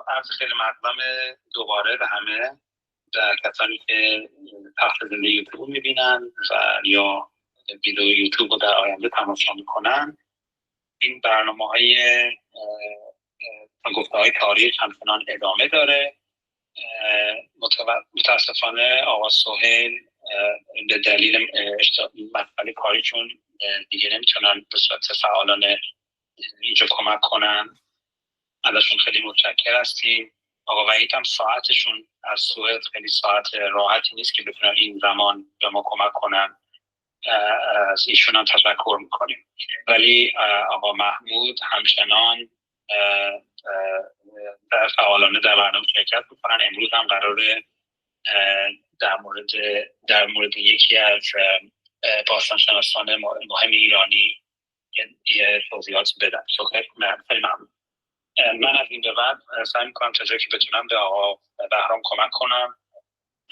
عرض خیلی مقدم دوباره به همه در کسانی که پخش زنده یوتیوب میبینن و یا ویدیو یوتیوب رو در آینده تماشا میکنن. این برنامه‌های گفته‌های تاریخ همچنان ادامه داره. متاسفانه آقا سهیل به دلیل مسئله کاریشون دیگه نمیتونن به صورت فعالانه اینجا کمک کنن. ازشون خیلی متشکر هستیم. آقا وحید هم ساعتشون از سوئد خیلی ساعت راحتی نیست که بتونن این زمان به ما کمک کنن. از ایشون هم تشکر میکنیم. ولی آقا محمود همچنان در فعالانه در برنامه شرکت میکنن. امروز هم قراره در مورد یکی از باستانشناسان مهم ایرانی یه توضیحات بدم. خیلی ممنون. من از این به بعد سعی میکنم تا جایی که بتونم به آقا بهرام کمک کنم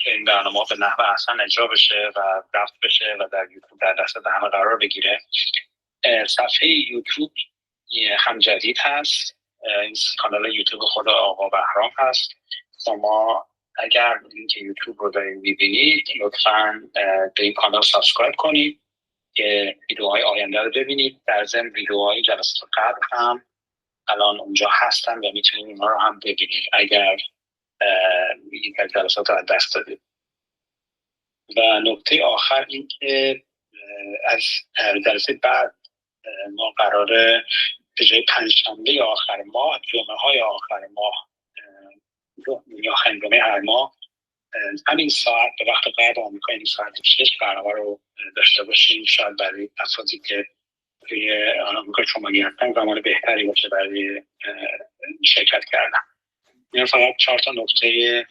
که این برنامه به نحو احسن اجرا بشه و ضبط بشه و در یوتیوب در دست همه قرار بگیره. صفحه یوتیوب هم جدید هست. این کانال یوتیوب خود آقا بهرام هست. شما اگر لینک یوتیوب رو دارید میبینید لطفاً به این کانال سابسکرایب کنید که ویدیوهای آینده رو ببینید. در ضمن ویدیوهای جلسات قبل هم الان اونجا هستن و میتونید اونها رو هم ببینید اگر یک از جلسات رو از دست دادید. و نکته آخر این که از جلسه بعد ما قراره به جای پنجشنبه آخر ماه جمعه های آخر ماه یا جمعه هر ماه همین ساعت به وقت غرب آمریکا این ساعت 6 برنامه رو داشته باشیم. شاید برای افرادی که توی آمریکا شمالی هستن زمان بهتری باشه برای شرکت کردن. این فقط 4 تا نکته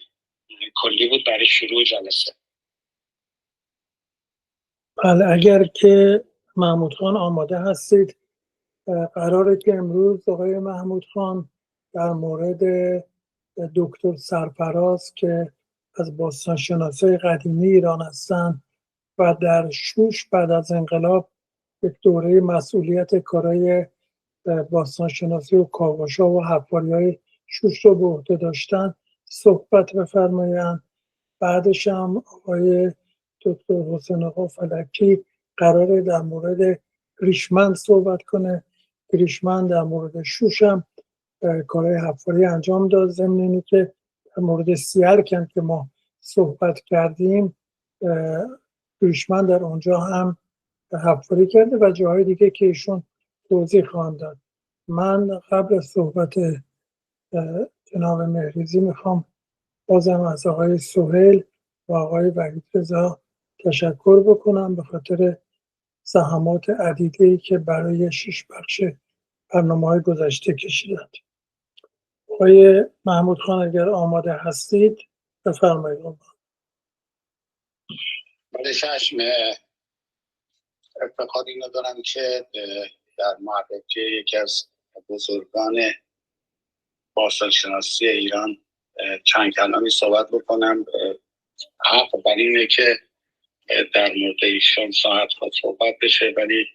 کلی بود برای شروع جلسه. بله، اگر که محمود خان آماده هستید قراره که امروز آقای محمود خان در مورد دکتر سرفراز که از باستانشناسای قدیمی ایران هستند و در شوش بعد از انقلاب یک دوره مسئولیت کارهای باستانشناسی و کاوش‌ها و حفاری‌های شوش رو به عهده داشتن صحبت بفرمایند. بعدش هم آقای دکتر حسین آقا فلکی قراره در مورد گریشمند صحبت کنه. گریشمند در مورد شوش هم کارهای حفاری انجام داد. ضمن اینی که در مورد سیرکن که ما صحبت کردیم گریشمند در اونجا هم حفاری کرده و جاهای دیگه که ایشون توضیح خواهند داد. من قبل از صحبت جناب مهریزی میخوام بازم از آقای سهیل و آقای وحید رضا تشکر بکنم به خاطر زحمات عدیده‌ای که برای 6 بخش برنامه‌های گذشته کشیدند. آقای محمود خان اگر آماده هستید بفرمایید. بله چشم. افتخار اینو دارم که در معرکه یکی از بزرگان باستانشناسی ایران چند کلامی صحبت بکنم. حق بر اینه که در مورد ایشان ساعت ها صحبت بشه، ولی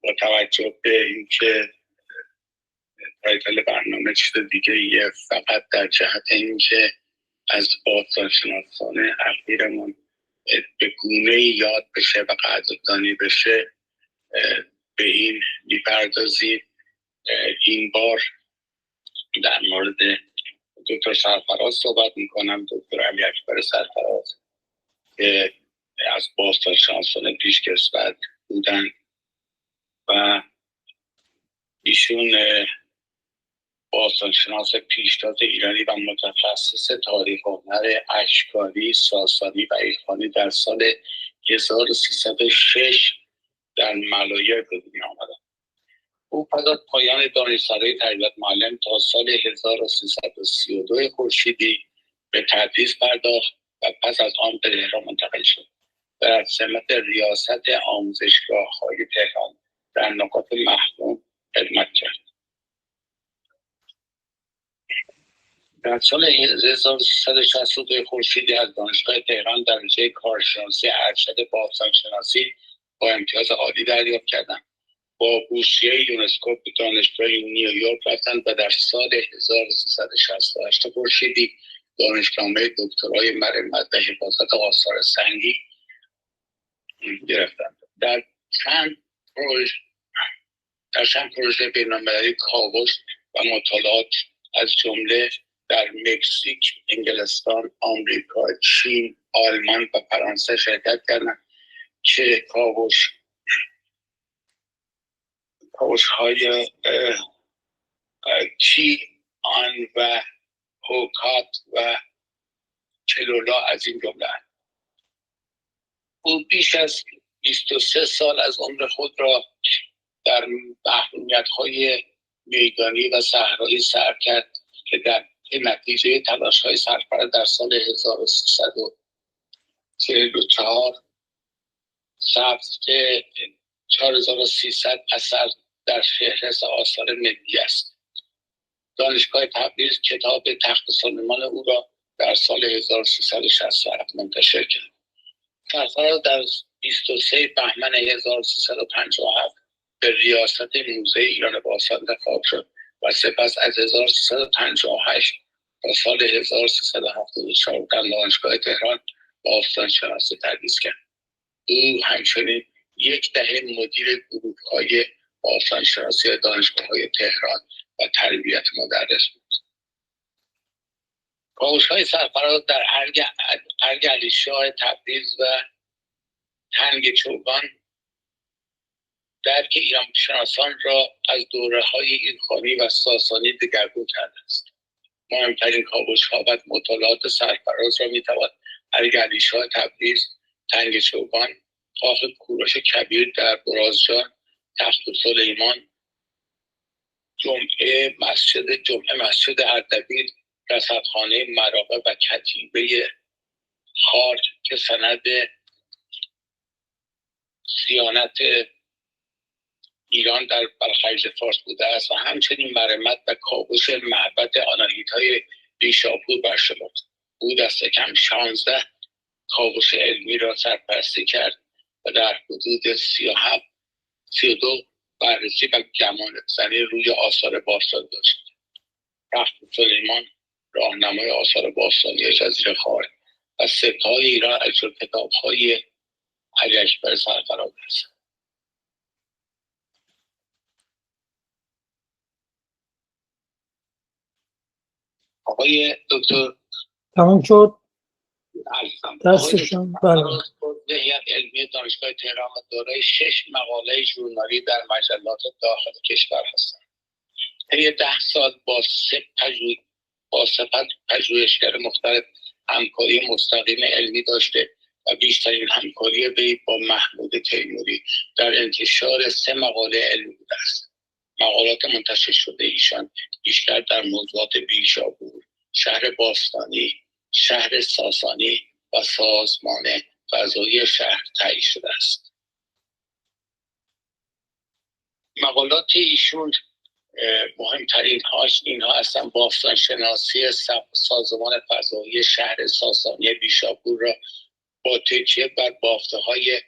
با توجه به اینکه تایتل برنامه چیز دیگه یه فقط در جهت اینکه از باستانشناسان اخیرمون به گونه‌ای یاد بشه و قدردانی بشه به این میپردازید. این بار در مورد دکتر سرفراز صحبت میکنم. دکتر علی اکبر سرفراز که از باستانشناسان پیشکسوت بودن و ایشون باستانشناس پیشتاز ایرانی و متخصص تاریخ و هنر اشکاری، ساسانی و ایرانی در سال 1306 در ملایر به دنیا آمدن. او پس از پایان دانشسرای تربیت معلم تا سال 1332 خورشیدی به تدریس پرداخت و پس از آن به تهران منتقل شد. در سمت ریاست آموزشگاه‌های تهران در نقاط محروم خدمت کرد. در سال 1362 خورشیدی از دانشگاه تهران در رشته کارشناسی ارشد باستانشناسی با امتیاز عالی دریافت کردند. با بورسیه یونسکو به دانشگاه نیویورک رفتند و در سال 1368 خورشیدی دانشنامه دکترای مرمت و حفاظت آثار سنگی گرفتند. در چند پروژه بین‌المللی کاوش و مطالعات از جمله در مکزیک، انگلستان، آمریکا، چین، آلمان و فرانسه شرکت کردند که کاوش‌های تی آن و هوکات و چلولا از این جمله. او بیش از 23 سال از عمر خود را در محرومیت‌های میدانی و صحرایی سر کرد که در نتیجه تلاش‌های سرفرا در سال 1344 ثبت 4300 اثر در فهرست آثار ملی است. دانشگاه تبریز کتاب تخت سلیمان او را در سال 1367 منتشر کرد. سرفراز در 23 بهمن 1357 به ریاست موزه ایران باستان انتخاب شد و سپس از 1358 تا سال 1374 در دانشگاه تهران باستانشناسی تدریس کرد. او همچنین 10 دهه مدیر گروه‌های باستانشناسی دانشگاه‌های تهران و تربیت مدرس بود. کاوش‌های سرفراز در ارگ علیشاه تبریز و تنگ چوگان درک ایران شناسان را از دوره‌های ایلخانی و ساسانی دگرگون کرده است. مهمترین کاوش‌ها و مطالعات سرفراز را می‌توان ارگ علیشاه تبریز، تنگ چوگان، کاخ کوروش کبیر در برازجان، تخت سلیمان، جمعه مسجد اردبیل، رصدخانه مراغه و کتیبه خارج که سند صیانت ایران در بلخلیج فارس بوده است و همچنین مرمت و کاوش معبد آناهیتای بیشاپور برشمرد. او دست کم 16 کاوش علمی را سرپرستی کرد و در حدود 32 بررسی و گمانه‌زنی روی آثار باستان داشت. تخت سلیمان راهنمای آثار باستانی جزیره خارج و ستای ایران از کتاب‌های علی اکبر سرفراز است. آقای دکتر تمام شد دستشون. بله. هیئت علمی دانشگاه تهران و دارای 6 مقاله ژورنالی در مجلات داخل کشور هستند. طی 10 سال با 3 پژوهشگر مختلف همکاری مستقیم علمی داشته و بیشترین همکاری وی با محمود تیموری در انتشار 3 مقاله علمی بوده است. مقالات منتشر شده ایشان بیشتر در موضوعات بیشابور، شهر باستانی، شهر ساسانی و سازمان فضایی شهر تایید شده است. مقالات ایشون مهمترین هاش اینها هستند: باستان شناسی سازمان فضایی شهر ساسانی بیشاپور را با تکیه بر بافته‌های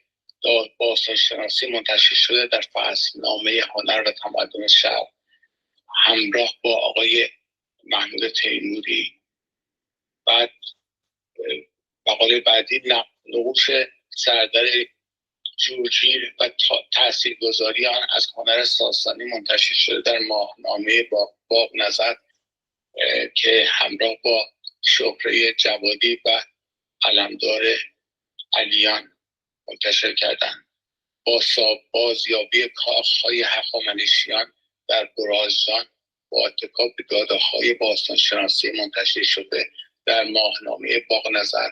باستان شناسی منتشر شده در فصلنامه هنر و تمدن شهر همراه با آقای محمود تیموری. بعد مقاله بعدی نقوش سردار جورجیر و تاثیرگذاری آن از هنر ساسانی منتشر شده در ماهنامه باغ نظر که همراه با شهره جوادی و علمدار علیان منتشر کردند. با بازیابی کاخهای هخامنشیان در برازجان با اتکا به داده‌های باستانشناسی منتشر شده در ماهنامه باغ نظر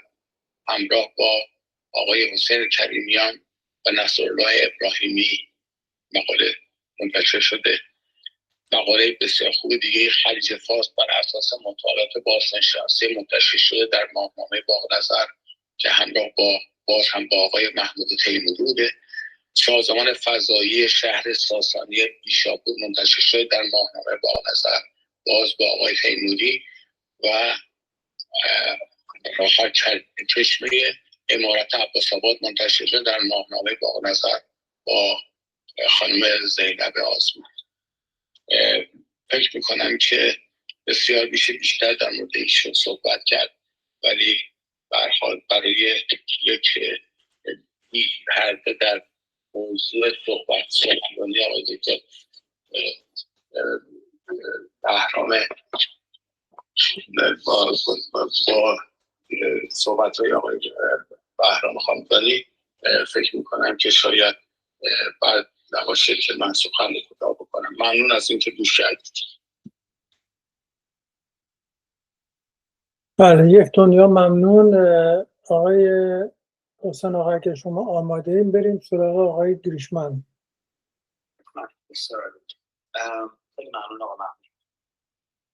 همراه با آقای حسین کریمیان و نصرالله ابراهیمی مقاله منتشر شده. مقاله بسیار خوب دیگه خلیج فارس بر اساس مطالعات باستانشناسی منتشر شده در ماهنامه باغ نظر که همراه با آقای محمود تیموری بوده. سازمان فضایی شهر ساسانی بیشاپور منتشر شده در ماهنامه باغ نظر باز با آقای تیموری و راحت چشمه امارت عباس‌آباد منتشر شده در ماهنامه باغ نظر با خانم زینب آزمون. فکر میکنم که بسیار بیشتر در مورد ایشون صحبت کرد، ولی به هر حال برای یک پرده در موضوع صحبت سخنرانی آقای دکتر بهرام با صحبت‌های آقای بهرام خانم‌دانی فکر میکنم که شاید بعد نباشه که من سخن کوتاه بکنم. ممنون از اینکه گوش کردید. بله، یک دنیا ممنون. آقای حسین آقا اگه شما آماده این بریم سراغ آقای گریشمن. خیلی ممنون آقا.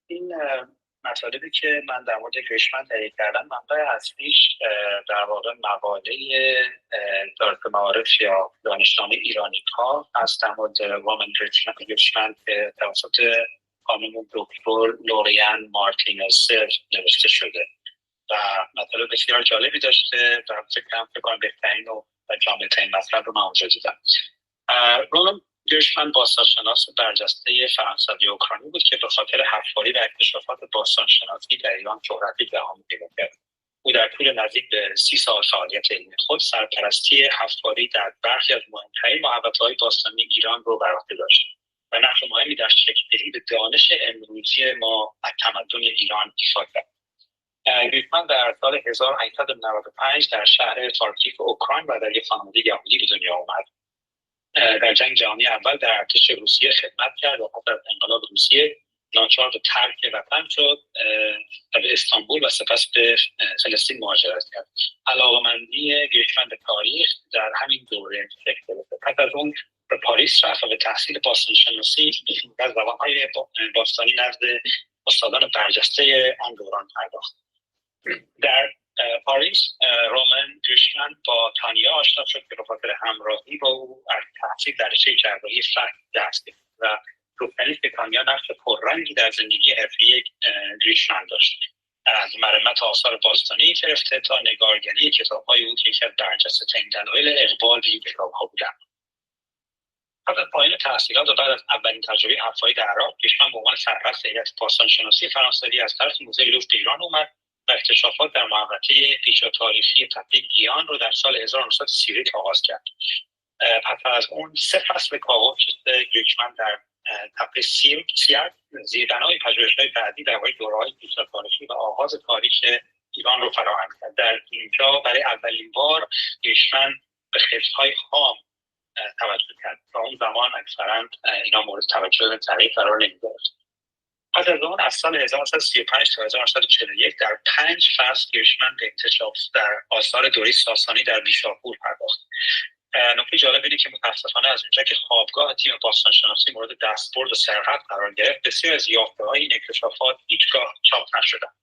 این مطالبی که من در مورد گریشمن تهیه کردم منبع اصلیش در واقع مقاله دارت معارف یا دانشنامه ایرانی‌ها هست در مورد وومن گریشمن که توسط خانم دکتر لوریان مارتینز نوشته شده و مطالب بسیار جالبی داشته و فکر کنم بهترین و جامع‌ترین مطلب رو من اونجا دیدم. وومن گریشمن باستانشناس برجسته فرانسوی اوکراینی بود که به خاطر حفاری و اکتشافات باستانشناسی در ایران شهرتی جهانی پیدا کرد. او در طول نزدیک به 30 سال فعالیت علمی خود سرپرستی حفاری در برخی از مهمترین محوطه‌های باستانی ایران رو بر عهده داشت و نقش مهمی در شکل‌دهی به دانش امروزی ما از تمدن ایران ایفا کرد. گریشمن در سال 1895 در شهر خارکیف اوکراین و در یک خانواده یهودی به دنیا آمد. در جنگ جهانی اول در ارتش روسیه خدمت کرد و پس از انقلاب روسیه ناچار به ترک وطن شد و به استانبول و سپس به فلسطین مهاجرت کرد. علاقه‌مندی گریشمن به تاریخ در همین دوره شکل گرفت. پس از اون به پاریس رفت و به تحصیل باستانشناسی و زبان‌های باستانی نزد استادان برجسته آن دوران پرداخت. در پاریس رومن گریشمن با تانیا آشنا شد که به خاطر همراهی با او از تحصیل در رشته جراحی فک دست گرفت و گفتنی که تانیا نقش پررنگی در زندگی حرفه‌ای گریشمن داشت. از مرمت آثار باستانی گرفته تا نگارگری کتاب‌های او که یکی از برجسته‌ترین دلایل اقبال به این کتاب‌ها بودند. پس از پایان تحصیلات و بعد از اولین تجربه حفاری در عراق، گریشمن به عنوان سرپرست هیئت باستانشناسی فرانسوی از طرف موزه لوور به ایران اومد و اکتشافات در محوطه پیچ تاریخی تپه گیان رو در سال 1931 آغاز کرد. پس از اون 3 فصل کاوش گریشمن در تپه سیرک زیربنای پژوهش‌های بعدی درباره دوره‌های پیچ تاریخی و آغاز تاریخ ایران رو فراهم کرد. در اینجا برای اولین بار گریشمن به خرس‌های خام توجه کرد. تا اون زمان اکثرا اینا مورد توجه دقیق قرار نمی‌گرفت. پس از اون از سال 1935 تا 1941 در 5 فصل گریشمن به اکتشاف در آثار دوره ساسانی در بیشاپور پرداخت. نکته جالب اینه که متاسفانه از اونجا که خوابگاه تیم باستانشناسی مورد دستبرد و سرقت قرار گرفت، بسیار از یافته‌های این اکتشافات هیچگاه چاپ نشدند.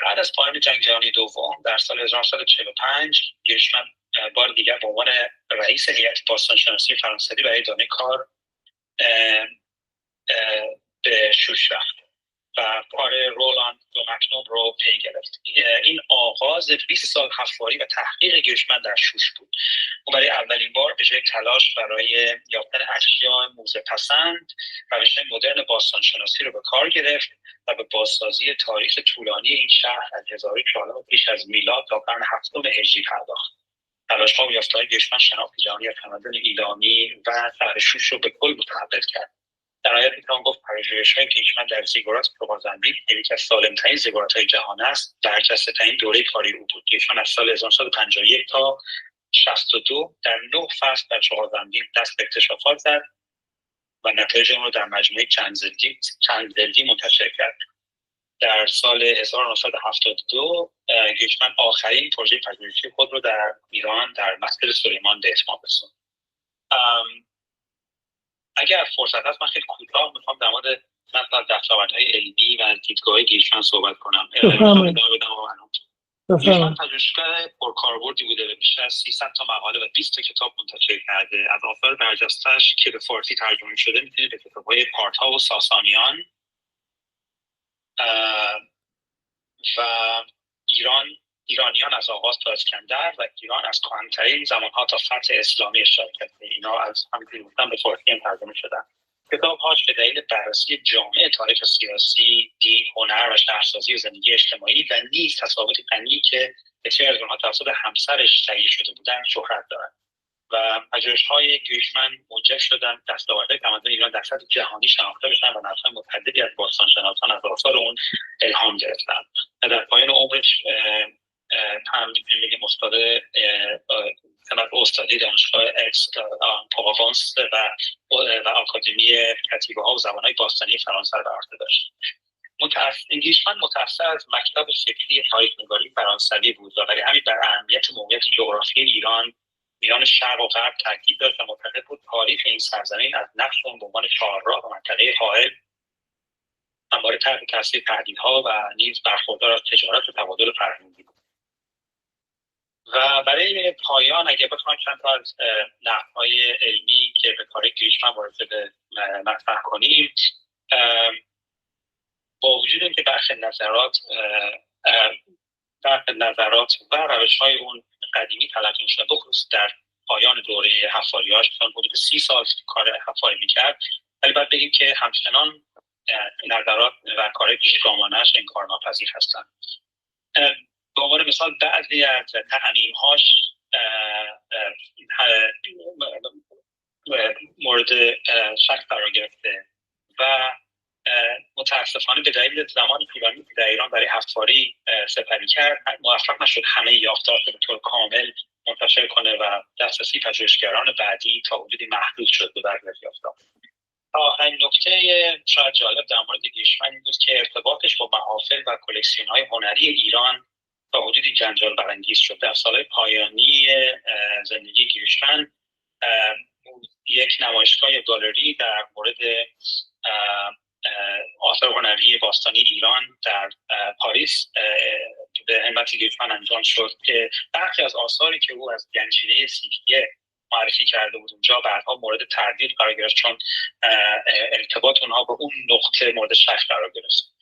بعد از پایان جنگ جهانی دوم در سال 1945 گریشمن بار دیگر به عنوان رئیس هیئت باستانشناسی فرانسوی برای ادامه کار به شوش رفت و کار رولاند دومکنوم رو پی گرفت. این آغاز 20 سال حفاری و تحقیق گریشمن در شوش بود. او برای اولین بار به جای تلاش برای یافتن اشیاء موزه پسند روش مدرن باستانشناسی رو به کار گرفت و به بازسازی تاریخ طولانی این شهر از 1000 سال پیش از میلاد تا قرن 7 هجری پرداخت. تلاش‌ها و یافته‌های گریشمن شناخت جهانی از تمدن ایرانی و شهر شوش رو به کل متحول کرد. در نهایت میتوان گفت پژوهش‌های گریشمن در زیگورات پروازنبیل یکی از سالم‌ترین زیگورات‌های جهان است. برجسته‌ترین دوره کاری او بود. گریشمن از سال 1951 تا 62 در 9 فصل در چغال‌زنبیل دست به اکتشافات زد و نتایج آن را در مجموعه چند جلدی منتشر کرد. در سال 1972 گریشمن آخرین پروژه پژوهشی خود را در ایران در مسجد سلیمان به اتمام رساند. اگر فرصت هست من خیلی کوتاه میخوام در مورد چند تا دستاوردهای علمی و دیدگاه گریشمن صحبت کنم. گریشمن پژوهشگر پرکاربردی بوده و بیش از 300 تا مقاله و 20 تا کتاب منتشر کرده. از آثار برجسته‌اش که به فارسی ترجمه شده میتونید به کتاب‌های پارت‌ها و ساسانیان و ایران ایرانیان از آغاز تا اسکندر و ایران از کهن‌ترین زمانها تا فتح اسلامی اشاره کرده. اینا از همین گفتم به فارسی هم ترجمه شدن. کتاب‌هاش به دلیل بررسی جامع تاریخ سیاسی، دین، هنر و شهرسازی و زندگی اجتماعی و نیز تصاویر غنی که بسیاری از آنها توسط همسرش تهیه شده بودند شهرت دارند و پژوهش‌های گریشمن موجب شدند دستاوردهای تمدن ایران در سطح جهانی شناخته بشن و نسل‌های متعددی از باستانشناسان از آثار اون الهام گرفتند. در پایان عمرش هم میگیم استادی دانشگاه اکس پروانس و آکادمی کتیبه ها و زبان‌های باستانی فرانسه را بر عهده داشت. گریشمن متأثر از مکتب فکری تاریخ‌نگاری فرانسوی بود و برای همین بر اهمیت موقعیت جغرافیایی ایران میان شرق و غرب تاکید داشت و معتقد بود تاریخ این سرزمین از نقش اون به عنوان چهارراه و منطقه حائل همواره تحت تاثیر تهدیدها و نیز برخوردار از تجارت و تبادل فرهنگی بود. و برای پایان اگه بخوایم چند تا از نحوهای علمی که به کار گریشمن وارد به مطرح کنیم، با وجود اینکه برخی نظرات و روش‌های اون قدیمی تلقی می‌شد، بخصوص در پایان دوره حفاری‌هاش مثلا حدود 30 سال کار حفاری می‌کرد، ولی باید بگیم که همچنان نظرات و کارهای پیشگامانه‌اش انکارناپذیر هستند. به عنوان مثال بعضی از تعمیم‌هاش مورد شک قرار گرفته و متاسفانه به دلیل زمانی طولانی که در ایران برای حفاری سپری کرد موفق نشد همه یافته‌هاش به طور کامل منتشر کنه و دسترسی پژوهشگران بعدی تا حدودی محدود شد به برخی از یافته‌ها. آخرین نکته شاید جالب در مورد گریشمن این بود که ارتباطش با محافل و کلکسیون‌های هنری ایران تا حدودی جنجال برانگیز شد. در سالهای پایانی زندگی گریشمن یک نمایشگاه گالری در مورد آثار هنری باستانی ایران در پاریس به همت گریشمن انجام شد که برخی از آثاری که او از گنجینه سیکیه معرفی کرده بود اونجا بعدها مورد تردید قرار گرفت، چون ارتباط اونها با اون نقطه مورد شک قرار گرفت.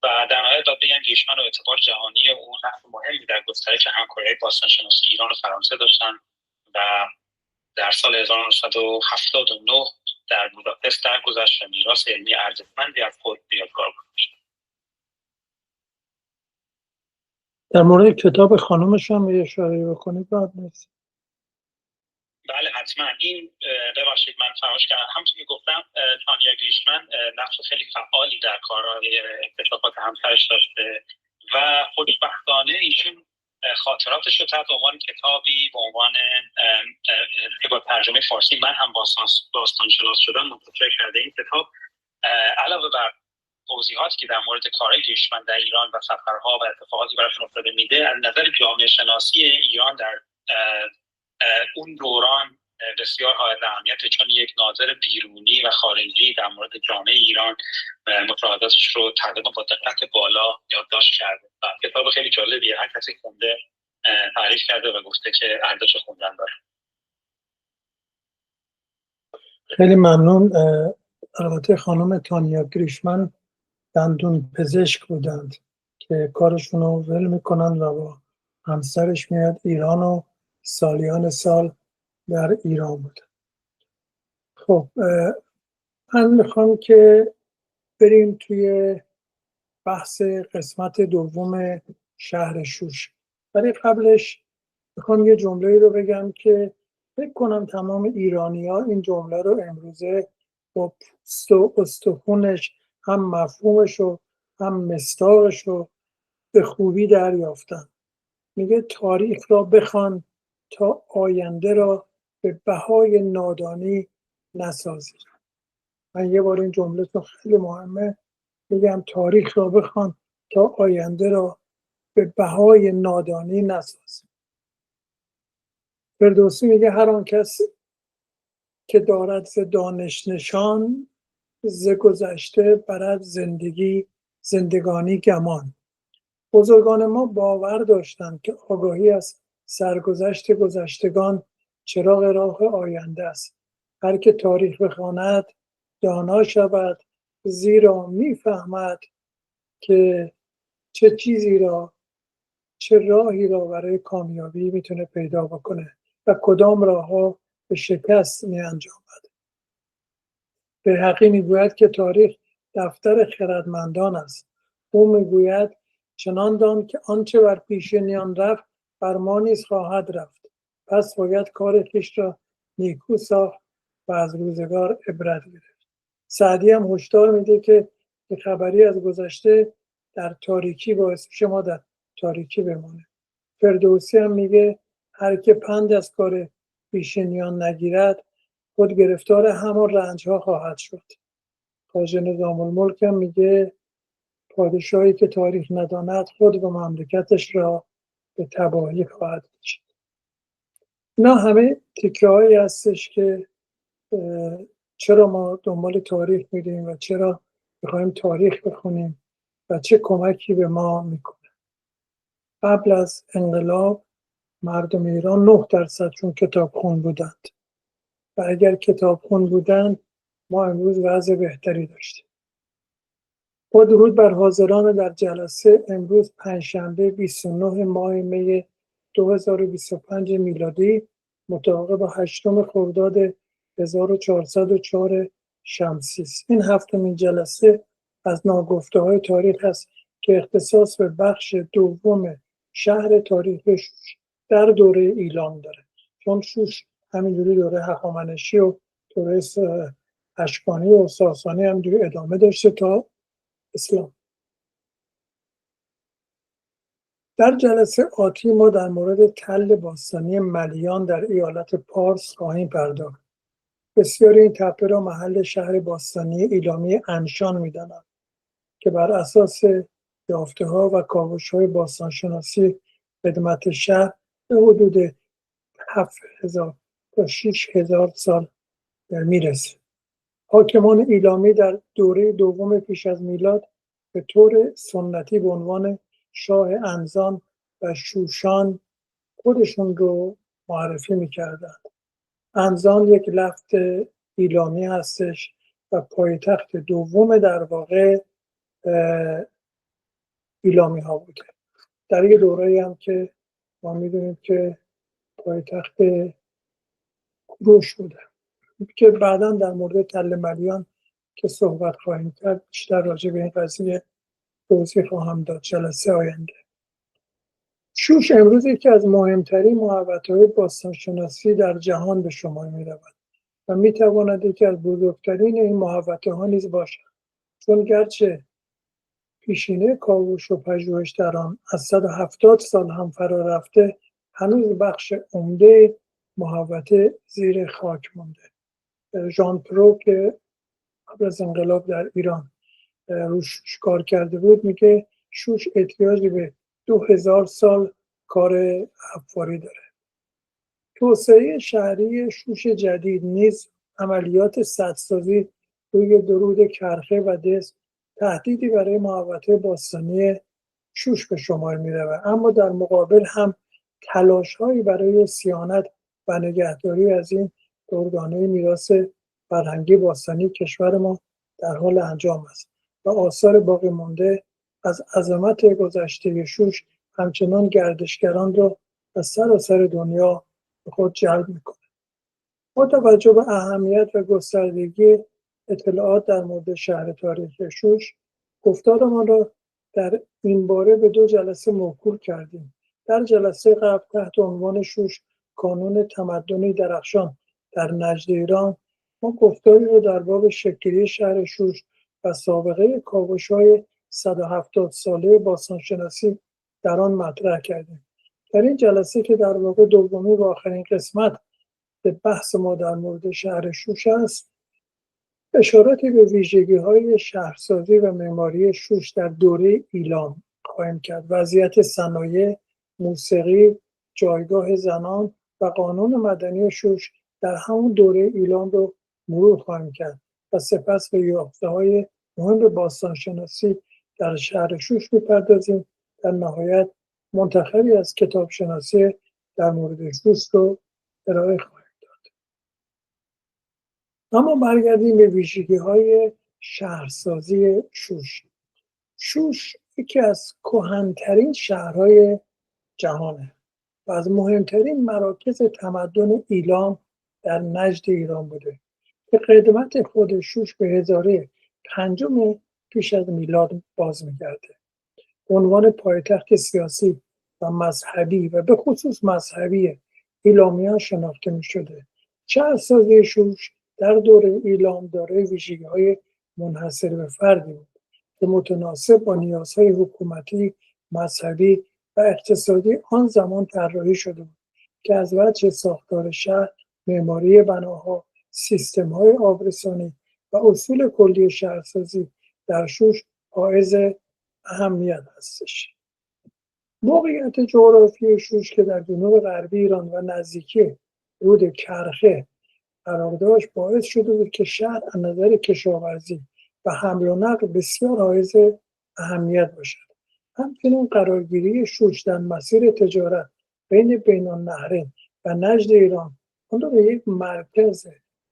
و در نهایت باید بگم گریشمن و اعتبار جهانی اون نقش مهمی در گسترش همکاری‌های باستانشناسی ایران و فرانسه داشتن و در سال 1979 در بوداپست درگذشت و میراث علمی ارزشمندی از خود به یادگار گذاشت. در مورد کتاب خانومش هم اشاره بکنید بعد نیست. بله حتما. این ببخشید من فراموش کردم، همونطور که گفتم تانیا گریشمن نقش خیلی فعالی در کارهای اکتشافات همسرش داشته و خوشبختانه ایشون خاطراتش رو تحت عنوان کتابی به عنوان که با ترجمه فارسی من هم باستانشناس شدم منتشر کرده. این کتاب علاوه بر توضیحاتی که در مورد کارهای گریشمن در ایران و سفرها و اتفاقاتی براشون افتاده میده، از نظر جامعه شناسی ایران در اون دوران بسیار حائز اهمیته، چون یک ناظر بیرونی و خارجی در مورد جامعه ایران مطالعاتش رو تقریبا با دقت بالا یادداشت کرده و کتاب خیلی جالبیه. هر کسی خونده تعریف کرده و گفته که ارزش خوندن داره. خیلی ممنون. البته خانم تانیا گریشمن دندون پزشک بودند که کارشون رو ول میکنن و با همسرش میاد ایران و سالیان سال در ایران بود. خب من میخوام که بریم توی بحث قسمت دوم شهر شوش، ولی قبلش میخوام یه جمله رو بگم که فکر کنم تمام ایرانی‌ها این جمله رو امروزه با پوست و استخونش هم مفهومش و هم مصداقش رو به خوبی دریافتن. میگه تاریخ را بخوان تا آینده را به بهای نادانی نسازید. من یه بار این جمله تو خیلی مهمه میگم، تاریخ را بخوان تا آینده را به بهای نادانی نسازید. فردوسی میگه هر آن کس که دارد ز دانش نشان، ز گذشته برد زندگانی گمان. بزرگان ما باور داشتند که آگاهی از سرگذشت گذشتگان چراغ راه آینده است. هر که تاریخ بخواند دانا شود، زیرا میفهمد که چه چیزی را چه راهی را برای کامیابی میتونه پیدا بکنه و کدام راهها به شکست می انجامد. بیهقی میگوید که تاریخ دفتر خردمندان است. او میگوید چنان دان که آنچه بر پیشینیان رفت بر ما نیز خواهد رفت. پس باید کار خویش را نیکو ساخت و از روزگار عبرت گرفت. سعدی هم هشدار میده که خبری از گذشته در تاریکی باعث شما در تاریکی بمانه. فردوسی هم میگه هر که پند از کار پیشینیان نگیرد خود گرفتار همان رنجها خواهد شد. خواجه نظام الملک هم میگه پادشاهی که تاریخ نداند خود و مملکتش را به تباهی خواهد کشید. اینا همه تیکه هایی هستش که چرا ما دنبال تاریخ میریم و چرا میخوایم تاریخ بخونیم و چه کمکی به ما میکنه. قبل از انقلاب مردم ایران 9% چون کتابخون بودند و اگر کتابخون بودند ما امروز وضع بهتری داشتیم. با درود بر حاضران در جلسه، امروز پنجشنبه 29 ماه می 2025 میلادی مطابق با 8 خرداد 1404 شمسی است. این هفتمین جلسه از ناگفته‌های تاریخ است که اختصاص به بخش دوم شهر تاریخ شوش در دوره ایلام داره. چون شوش همینجوری دوره هخامنشی و دوره اشکانی و ساسانی همینجوری ادامه داشته تا اسلام. در جلسه آتی ما در مورد تل باستانی ملیان در ایالت پارس خواهیم پرداخت. بسیاری این تپه را محل شهر باستانی ایلامی انشان می‌دانند که بر اساس یافته‌ها و کاوش‌های باستانشناسی قدمت شهر به حدود 7000 تا 6000 سال میرسه. حاکمان ایلامی در دوره دوم پیش از میلاد به طور سنتی به عنوان شاه انزان و شوشان خودشون رو معرفی می‌کردند. انزان یک لفظ ایلامی هستش و پایتخت دوم در واقع ایلامی ها بوده. در یک دوره‌ای هم که ما می‌دونیم که پایتخت کوروش بوده که بعداً در مورد تل ملیان که صحبت خواهیم کرد بیشتر راجع به این قضیه توضیح خواهم داد جلسه آینده. شوش امروز یکی از مهمترین محوطه‌های باستانشناسی در جهان به شمار می‌رود و می‌تواند یکی از بزرگترین این محوطه‌ها نیز باشد، چون گرچه پیشینه کاوش و پژوهش در آن از 170 سال هم فرا رفته، هنوز بخش عمده محوطه زیر خاک مانده. ژان پرو که قبل از انقلاب در ایران روش کار کرده بود میگه شوش احتیاجی به 2000 سال کار حفاری داره. توسعه شهری شوش جدید نیز عملیات سدسازی روی درود کرخه و دز تهدیدی برای محوطه باستانی شوش به شمار می‌رود، اما در مقابل هم تلاش‌هایی برای صیانت و نگهداری از این دورگانه میراث فرهنگی باستانی کشور ما در حال انجام است و آثار باقی مانده از عظمت گذشته شوش همچنان گردشگران را از سراسر دنیا به خود جلب می‌کند. با توجه به اهمیت و گستردگی اطلاعات در مورد شهر تاریخی شوش، گفتارمان را در این باره به 2 جلسه موکول کردیم. در جلسه قبل تحت عنوان شوش کانون تمدنی درخشان در نجد ایران، ما گفتاری را در باب شکل‌گیری شهر شوش و سابقه کاوش‌های 170 ساله باستانشناسی در آن مطرح کردیم. در این جلسه که در واقع دومی و آخرین قسمت به بحث ما در مورد شهر شوش است، اشاراتی به ویژگی‌های شهرسازی و معماری شوش در دوره ایلام خواهیم کرد. وضعیت صنایع، موسیقی، جایگاه زنان و قانون مدنی شوش در همون دوره ایلام رو مرور خواهیم کرد و سپس به یافته‌های مهم باستانشناسی در شهر شوش می‌پردازیم. در نهایت منتخبی از کتابشناسی در مورد شوش رو ارائه خواهیم. اما برگردیم به ویژگی‌های شهرسازی شوش. شوش یکی از کهن‌ترین شهرهای جهانه و از مهمترین مراکز تمدن ایلام در نجد ایران بوده که قدمت خود شوش به هزاره 5 پیش از میلاد باز می‌گرده. عنوان پایتخت سیاسی و مذهبی و به خصوص مذهبی ایلامیان شناخته می‌شده. شهرسازی شوش در دوره ایلام دارای ویژگی‌های منحصر به فردی بود که متناسب با نیازهای حکومتی، مذهبی و اقتصادی آن زمان طراحی شده بود که از وجه ساختار شهر، معماری بناها، سیستم‌های آبرسانی و اصول کلی شهرسازی در شوش حائز اهمیت هستش. موقعیت جغرافیایی شوش که در جنوب غربی ایران و نزدیکی رود کرخه قرار داشت باعث شده بود که شهر از نظر کشاورزی و حمل و نقل بسیار حائز اهمیت باشد. همچنین قرارگیری شوش در مسیر تجارت بین النهرین و نجد ایران آن را به یک مرکز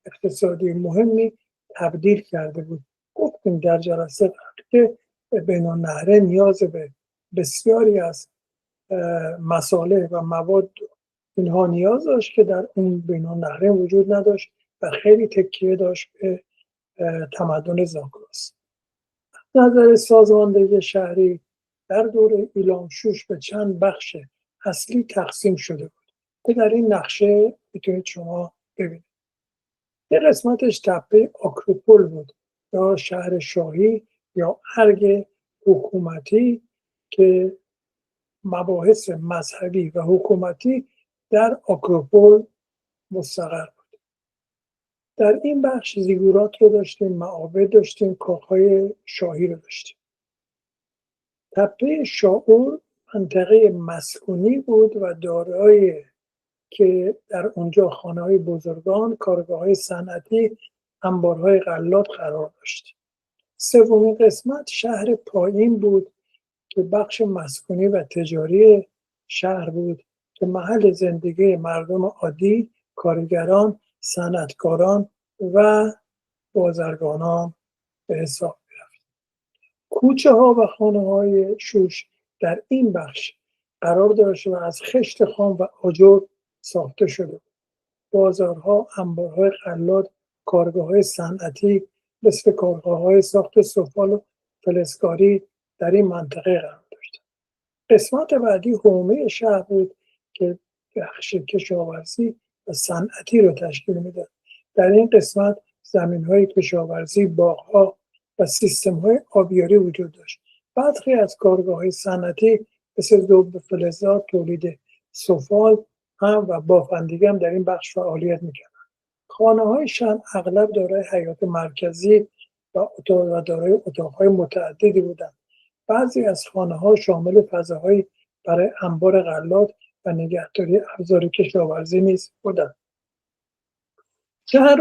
اقتصادی مهمی تبدیل کرده بود. گفتیم در جلسه قبل که بین النهرین نیاز به بسیاری از مصالح و مواد اینها نیاز داشت که در اون بین النهرین وجود نداشت و خیلی تکیه داشت به تمدن زاگرس. نظر سازماندهی شهری در دوره ایلام شوش به چند بخش اصلی تقسیم شده بود که در این نقشه میتونید شما ببینید. یه قسمتش تپه آکروپول بود یا شهر شاهی یا ارگ حکومتی که مباحث مذهبی و حکومتی در آکروپول مستقر بود. در این بخش زیگورات رو داشتیم، معابد داشتیم، کاخهای شاهی رو داشتیم. تپه شاور منطقه مسکونی بود و دارای که در اونجا خانه‌های بزرگان، کارگاه‌های صنعتی، انبارهای غلات قرار داشت. سومین قسمت شهر پایین بود که بخش مسکونی و تجاری شهر بود که محل زندگی مردم عادی، کارگران، صنعتکاران و بازرگانان به حساب می‌رفت. کوچه ها و خانه های شوش در این بخش قرار داشت و از خشت خام و آجر ساخته شده بود. بازارها، انبارهای غلات، کارگاه‌های صنعتی مثل کارگاه‌های ساخت سفال و فلزکاری در این منطقه قرار داشت. قسمت بعدی حومه شهر بود که بخش کشاورزی و صنعتی را تشکیل میداد. در این قسمت زمین‌های کشاورزی، باغ‌ها و سیستم‌های آبیاری وجود داشت. برخی از کارگاه‌های صنعتی مثل ذوب فلزات، تولید سفال هم و بافندگی هم در این بخش فعالیت می‌کردند. خانه‌های شهر اغلب دارای حیاط مرکزی و دارای اتاق‌های متعددی بودند. بعضی از خانه‌ها شامل فضاهایی برای انبار غلات و نگهداری ابزار کشاورزی نیز بودند. شهر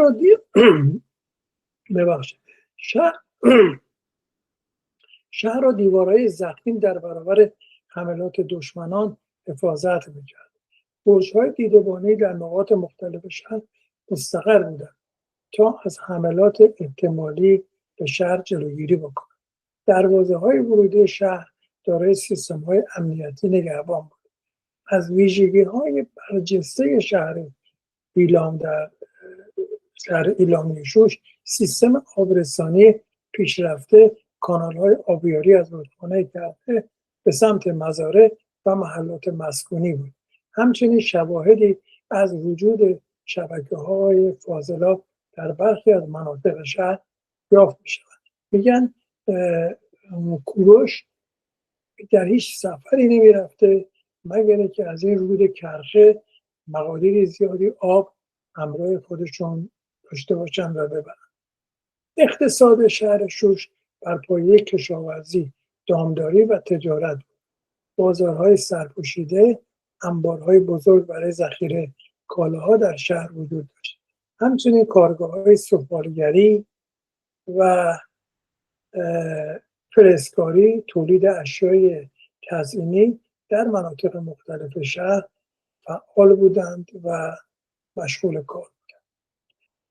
را دیوارهای ضخیم در برابر حملات دشمنان حفاظت می‌کرد. برج‌های دیده‌بانی در نقاط مختلف شهر مستقر بودند تا از حملات احتمالی به شهر جلوگیری بکنند. دروازه‌های ورودی شهر دارای سیستم‌های امنیتی نگهبان بود. از ویژگی‌های برجسته شهر ایلام در شهر ایلامی شوش سیستم آبرسانی پیشرفته، کانال‌های آبیاری از رودخانه کرخه به سمت مزارع و محلات مسکونی بود. همچنین شواهدی از وجود شبکه‌های فاضلاب در برخی از مناطق شهر یافت می‌شود. میگن کوروش در هیچ سفری نمی‌رفته مگر اینکه از این رود کرخه مقادیر زیادی آب همراه خودشون داشته باشن و ببرن. اقتصاد شهر شوش بر پایه کشاورزی، دامداری و تجارت بود. بازارهای سرپوشیده، انبارهای بزرگ برای ذخیره کالاها در شهر وجود داشت. همچنین کارگاه‌های سفالگری و فلزکاری، تولید اشیای تزئینی در مناطق مختلف شهر فعال بودند و مشغول کار بودند.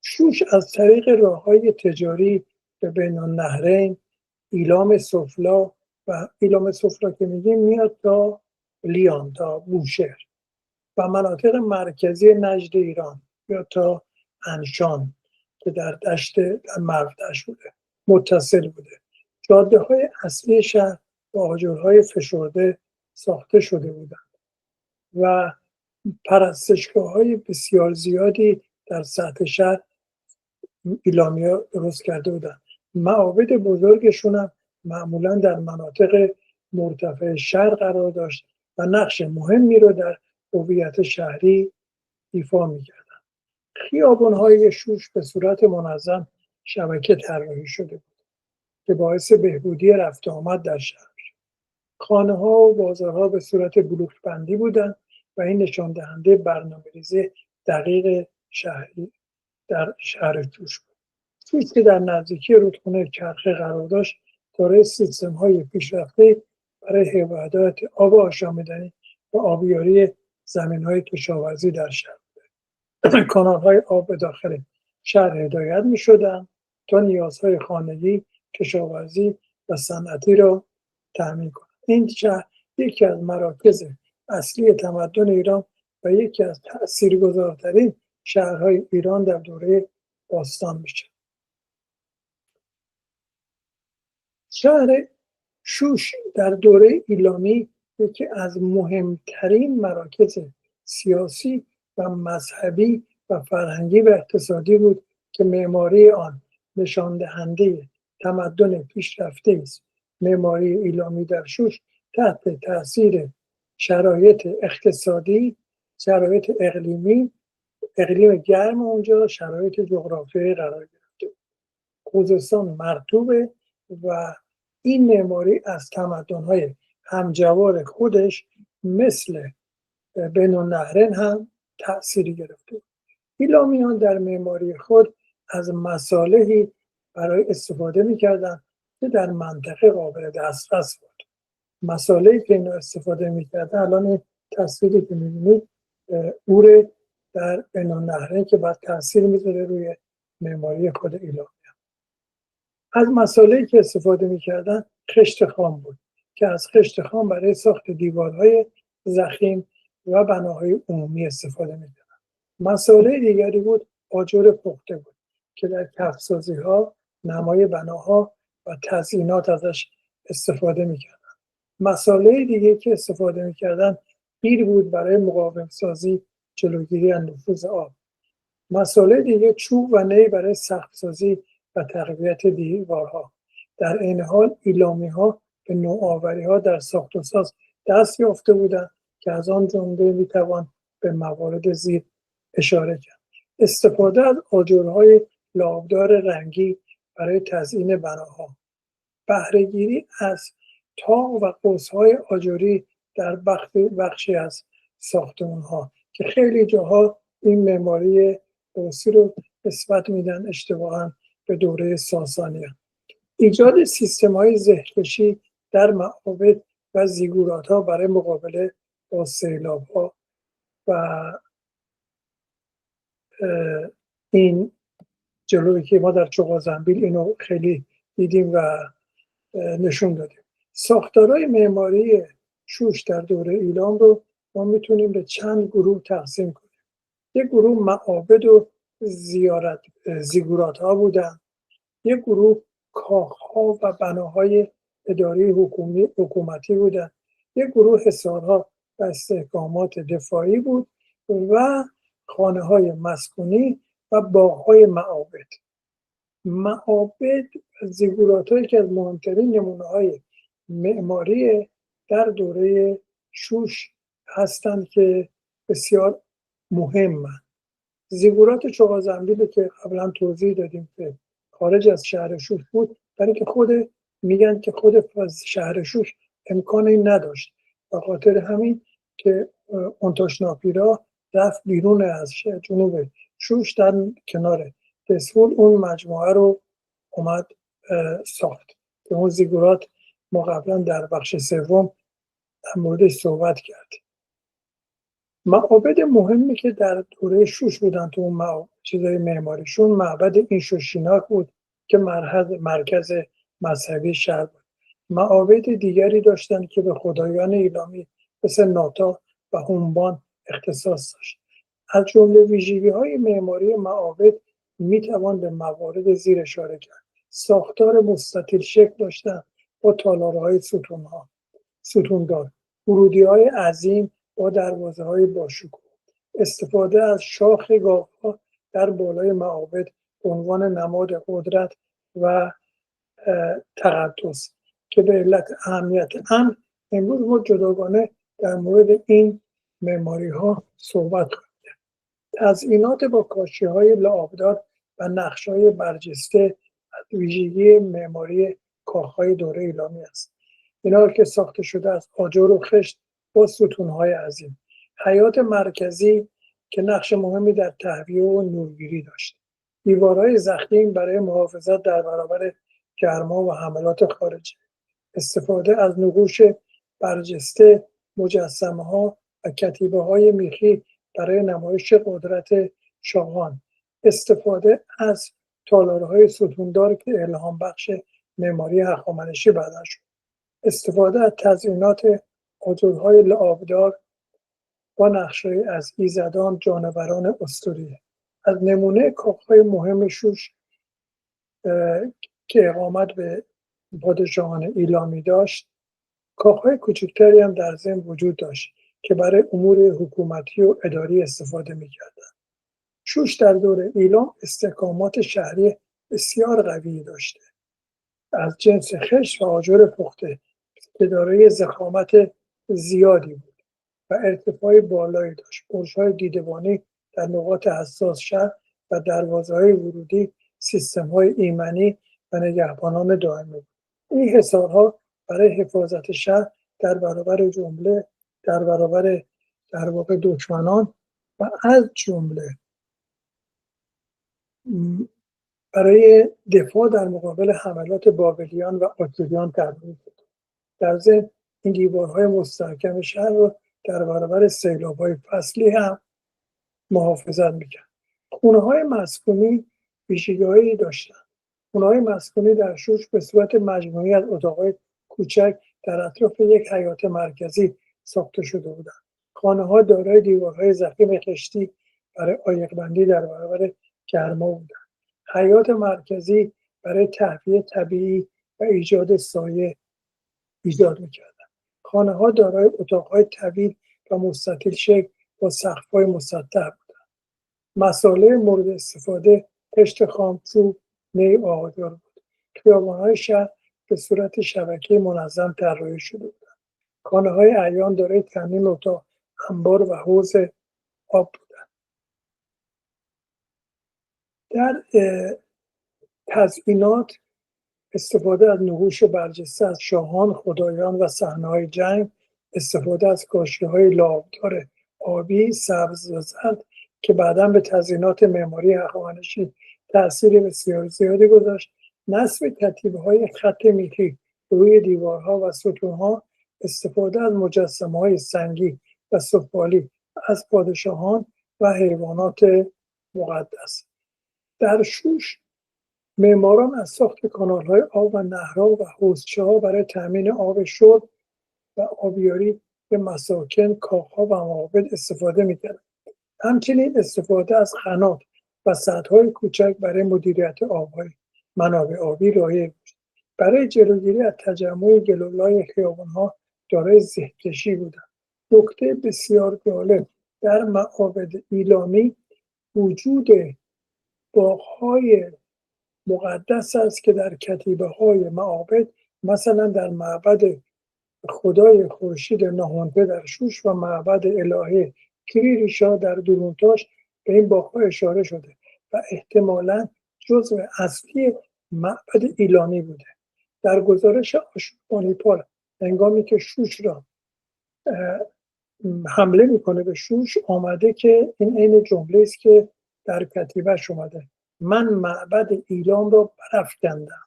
شوش از طریق راه‌های تجاری به بین النهرین، ایلام سفلا و ایلام سفلا که میگیم میاد تا لیان تا بوشهر و مناطق مرکزی نجد ایران یا تا انشان که در دشت در مرودشت بوده متصل بوده. جاده های اصلی شهر با آجرهای فشرده ساخته شده بودند و پرستشگاه های بسیار زیادی در سطح شهر ایلامیا درست کرده بودند. معابد بزرگشون هم معمولا در مناطق مرتفع شهر قرار داشت و نقش مهمی رو در هویت شهری ایفا می‌کردند. خیابان‌های شوش به صورت منظم شبکه طراحی شده بود که باعث بهبودی رفت و آمد در شهر شد. خانه‌ها و بازارها به صورت بلوک بندی بودند و این نشان دهنده برنامه‌ریزی دقیق شهری در شهر شوش بود. شوش که در نزدیکی رودخانه کرخه قرار داشت، دارای سیستم‌های پیشرفته برای هدایت آب آشامیدنی و آبیاری زمین‌های کشاورزی در شهر بود. کانال‌های آب به داخل شهر هدایت می‌شدند تا نیازهای خانگی، کشاورزی و صنعتی را تأمین کنند. این شهر یکی از مراکز اصلی تمدن ایران و یکی از تأثیرگذارترین شهرهای ایران در دوره باستان میشه. شهر شوش در دوره ایلامی یکی از مهمترین مراکز سیاسی و مذهبی و فرهنگی و اقتصادی بود که معماری آن نشان دهنده تمدن پیشرفته است. معماری ایلامی در شوش تحت تاثیر شرایط اقتصادی، شرایط اقلیم گرم اونجا، شرایط جغرافیایی قرار گرفته. خوزستان مرطوبه و این معماری از تمدن‌های همجوار خودش مثل بین‌النهرین هم تأثیری گرفته. ایلامیان در معماری خود از مصالحی برای استفاده می‌کردند که در منطقه قابل دسترس بود. مصالحی که اینا استفاده می‌کردن، الان این تصویری که می‌بینید اوره در بین‌النهرین که بعد تأثیر می‌ذاره روی معماری خود ایلامیان. از مصالحی که استفاده می‌کردن خشت خام بود که از خشت خام برای ساخت دیوارهای ضخیم و بناهای عمومی استفاده می‌کردن. مصالح دیگری بود آجر پخته بود که در کفسازی‌ها، نمای بناها و تزیینات ازش استفاده می‌کردن. مصالح دیگه که استفاده می‌کردن قیر بود برای مقاوم سازی، جلوگیری از نفوذ آب. مصالح دیگه چوب و نی برای سقف‌سازی و تقویت دیوارها. در این حال ایلامی‌ها به نوآوری‌ها در ساخت و ساز دست یافته بودند که از آن جمله می‌توان به موارد زیر اشاره کرد. استفاده از آجرهای لابدار رنگی برای تزیین بناها، بهره‌گیری از طاق و قوس‌های آجری در بخشی از ساختمان‌ها که خیلی جاها این معماری قوسی رو نسبت میدن اشتباهاً به دوره ساسانیان. ایجاد سیستم‌های زهکشی در معابد و زیگورات‌ها برای مقابله با سیلاب‌ها و این جلوی که ما در چغازنبیل اینو خیلی دیدیم و نشون دادیم. ساختارهای معماری شوش در دوره ایلام رو ما میتونیم به چند گروه تقسیم کنیم. یک گروه معابد و زیگورات‌ها بودن، یک گروه کاخ‌ها و بناهای اداری حکومتی بودن، یک گروه حصارها و استحکامات دفاعی بود و خانه‌های مسکونی و باغ‌های معابد. معابد و زیگورات‌هایی که از مهمترین نمونه‌های معماری در دوره شوش هستند که بسیار مهمند. زیگورات چغازنبیل که قبلا توضیح دادیم که خارج از شهر شوش بود، برای که میگن که خود شهر شوش امکانی نداشت، به خاطر همین که اونتاشناپیرا رفت بیرون از جنوب شوش در کنار دسفول اون مجموعه رو اومد ساخت که اون زیگورات ما قبلا در بخش سوم در موردش صحبت کردیم. معابد مهمی که در دوره شوش بودن تو اون چیزای معماریشون، معبد اینشوشیناک بود که مرکز مذهبی شهر بود. معابد دیگری داشتن که به خدایان ایلامی مثل ناتا و هنبان اختصاص داشت. از جمله ویژگی‌های معماری معابد میتوان به موارد زیر اشاره کرد: ساختار مستطیل شکل داشتن با تالارهای ستوندار، ورودی‌های عظیم با دروازه‌های باشکوه، استفاده از شاخ گاوها در بالای معابد به عنوان نماد قدرت و تقدس که به علت اهمیت امر امروز ما جداگانه در مورد این معماری ها صحبت کنیم. تزئینات با کاشی های لعابدار و نقش های برجسته از ویژگی معماری کاخهای دوره ایلامی است. اینا که ساخته شده از آجر و خشت با ستونهای عظیم. حیاط مرکزی که نقش مهمی در تهویه و نورگیری داشت. دیوارهای ضخیم برای محافظت در برابر گرما و حملات خارجی. استفاده از نقوش برجسته، مجسمه‌ها و کتیبه‌های میخی برای نمایش قدرت شاهان. استفاده از تالارهای ستوندار که الهام بخش معماری هخامنشی بعداً شد. استفاده از تزئینات آجرهای لعابدار با نقش‌هایی از ایزدان، جانوران اسطوری. از نمونه کاخ‌های مهم شوش که اقامت به پادشاهان ایلامی داشت، کاخ‌های کوچکتری هم در ضمن وجود داشت که برای امور حکومتی و اداری استفاده می‌کردند. شوش در دور ایلام استحکامات شهری بسیار قوی داشته از جنس خشت و آجر پخته که دارای ضخامت زیادی بود و ارتفاع بالایی داشت. برج‌های دیدبانی در نقاط حساس شهر و دروازه‌های ورودی سیستم‌های ایمنی و نگهبانان دائمی بود. این حصارها برای حفاظت شهر در برابر در واقع دشمنان و از جمله برای دفاع در مقابل حملات بابلیان و آشوریان طراحی شد. در ضمن این دیوارهای مستحکم شهر رو در برابر سیلاب‌های فصلی هم محافظت می‌کرد. خونه‌های مسکونی ویژگی‌هایی داشتند. خونه‌های مسکونی در شوش به صورت مجموعی از اتاق‌های کوچک در اطراف یک حیاط مرکزی ساخته شده بودند. خانه‌ها دارای دیوارهای ضخیم خشتی برای عایق‌بندی در برابر گرما بودند. حیاط مرکزی برای تهویه طبیعی و ایجاد سایه ایجاد می‌کردند. خانه‌ها دارای اتاق‌های طویل و مستطیل شکل با سقف‌های مسطح بودند. مصالح مورد استفاده خشت خام، چوب، نی و آجر بود. خیابان‌های شهر به صورت شبکه منظم طراحی شده بودند. خانه‌های اعیان دارای تامین اتاق، انبار و حوض آب بودند. در تزئینات استفاده از نقوش برجسته از شاهان، خدایان و صحنه‌های جنگ، استفاده از کاشی‌های لعابدار آبی، سبز و زرد که بعداً به تزئینات معماری هخامنشی تأثیر بسیار زیادی گذاشت، نصب کتیبه‌های خط میخی روی دیوارها و ستون‌ها، استفاده از مجسمه‌های سنگی و سفالی از پادشاهان و حیوانات مقدس. در شوش معماران از ساخت کانال‌های آب و نهرها و حوضچه‌ها برای تأمین آب شرب و آبیاری به مساکن، کاخ‌ها و معابد استفاده می‌کردند. همچنین استفاده از خنات و سدهای کوچک برای مدیریت آب‌های منابع آبی رایج بود. برای جلوگیری از تجمع گلولای خیابان‌ها دارای زهکشی بودند. نکته بسیار جالب در معابد ایلامی وجود باغ‌های مقدس است که در کتیبه‌های معابد، مثلا در معبد خدای خورشید ناهنفه در شوش و معبد الهه کریریشا در درونتاش به این باغ‌ها اشاره شده و احتمالاً جزء اصلی معبد ایلامی بوده. در گزارش آشوربانیپال هنگامی که شوش را حمله میکنه به شوش، آمده که این عین جمله است که در کتیبه‌اش اومده: من معبد ایلام را برافکندم،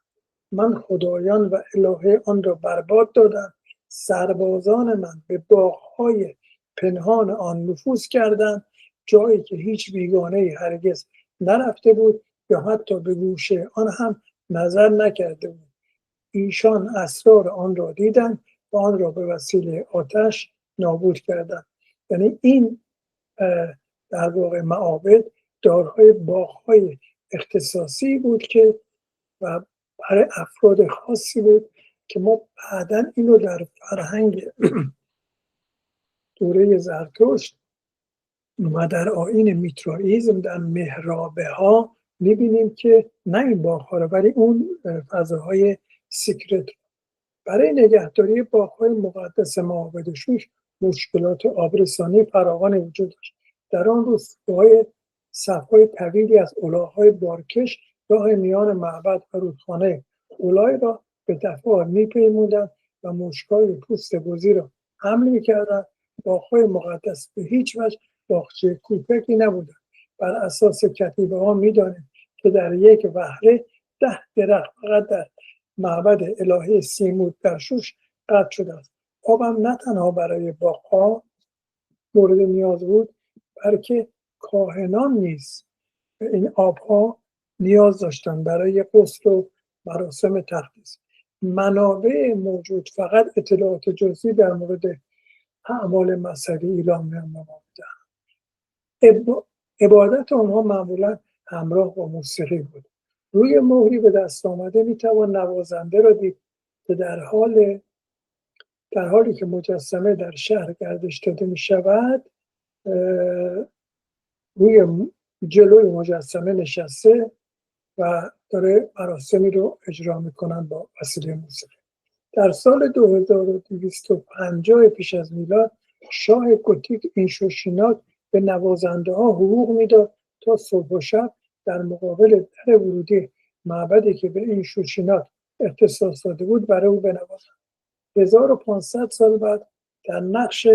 من خدایان و الهه آن را برباد دادم، سربازان من به باغ‌های پنهان آن نفوذ کردند، جایی که هیچ بیگانه‌ای هرگز نرفته بود یا حتی به گوشه آن هم نظر نکرده بود. ایشان اسرار آن را دیدند و آن را به وسیله آتش نابود کردن. یعنی این در واقع معابد دارای باغ‌های اختصاصی بود که و برای افراد خاصی بود که ما بعداً اینو در فرهنگ دوره زرتشت و در آیین میترائیسم در محرابه ها میبینیم که نه این باغ‌ها رو ولی اون فضاهای سیکرت. برای نگهداری باغ‌های مقدس معابد شوش مشکلات آبرسانی فراوان وجود داشت. در آن روزهای صف‌های طویلی از الاغ‌های بارکش راه میان معبد و رودخانه اولای را به دفعه میپیمودند و مشکای پوست بزی را حمل میکردند. باغ‌های مقدس به هیچ وجه باغچه کوچکی نبودند. بر اساس کتیبه ها میدانیم که در یک وهله 10 درخت فقط در معبد الهه سیمود در شوش قطع شده است. آب هم نه تنها برای باغ‌ها مورد نیاز بود بلکه کاهنان نیز به این آبها نیاز داشتند برای غسل و مراسم تقدیس. منابع موجود فقط اطلاعات جزئی در مورد اعمال مذهبی ایلام می‌آمدند. عبادت آنها معمولا همراه با موسیقی بود. روی مهری به دست آمده میتوان نوازنده را دید که در حالی که مجسمه در شهر گردش داده می شود روی جلوی مجسمه نشسته و داره مراسمی رو اجرا میکنن با وسیله موسیقی. در سال 2250 پیش از میلاد شاه گوتیک اینشوشیناک به نوازنده ها حقوق میداد تا صبح و شب در مقابل در ورودی معبدی که به اینشوشیناک اختصاص داده بود برای او بنوازند. 1500 سال بعد در نقش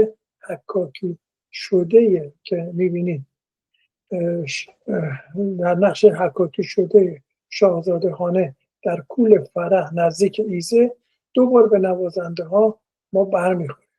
حکاکی شده که میبینید در نقش حکاکی شده شاهزاده خانه در کول فرح نزدیک ایزه دوبار به نوازنده ها ما برمیخوریم.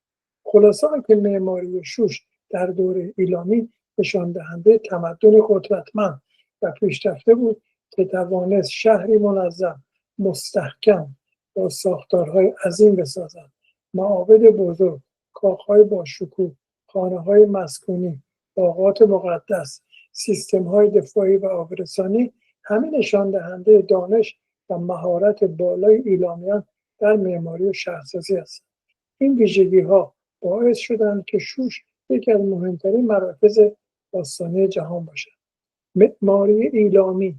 خلاصه که معماری شوش در دوره ایلامی نشان دهنده تمدن قدرتمند و پیشرفته بود که توانست شهری منظم مستحکم با ساختارهای عظیم بسازد. معابد بزرگ، کاخهای باشکوه، خانه‌های مسکونی، باغات مقدس، سیستم‌های دفاعی و آبرسانی همه نشان دهنده دانش و مهارت بالای ایلامیان در معماری و شهرسازی است. این ویژگی‌ها باعث شدند که شوش یکی از مهمترین مراکز باستانی جهان باشد. معماری ایلامی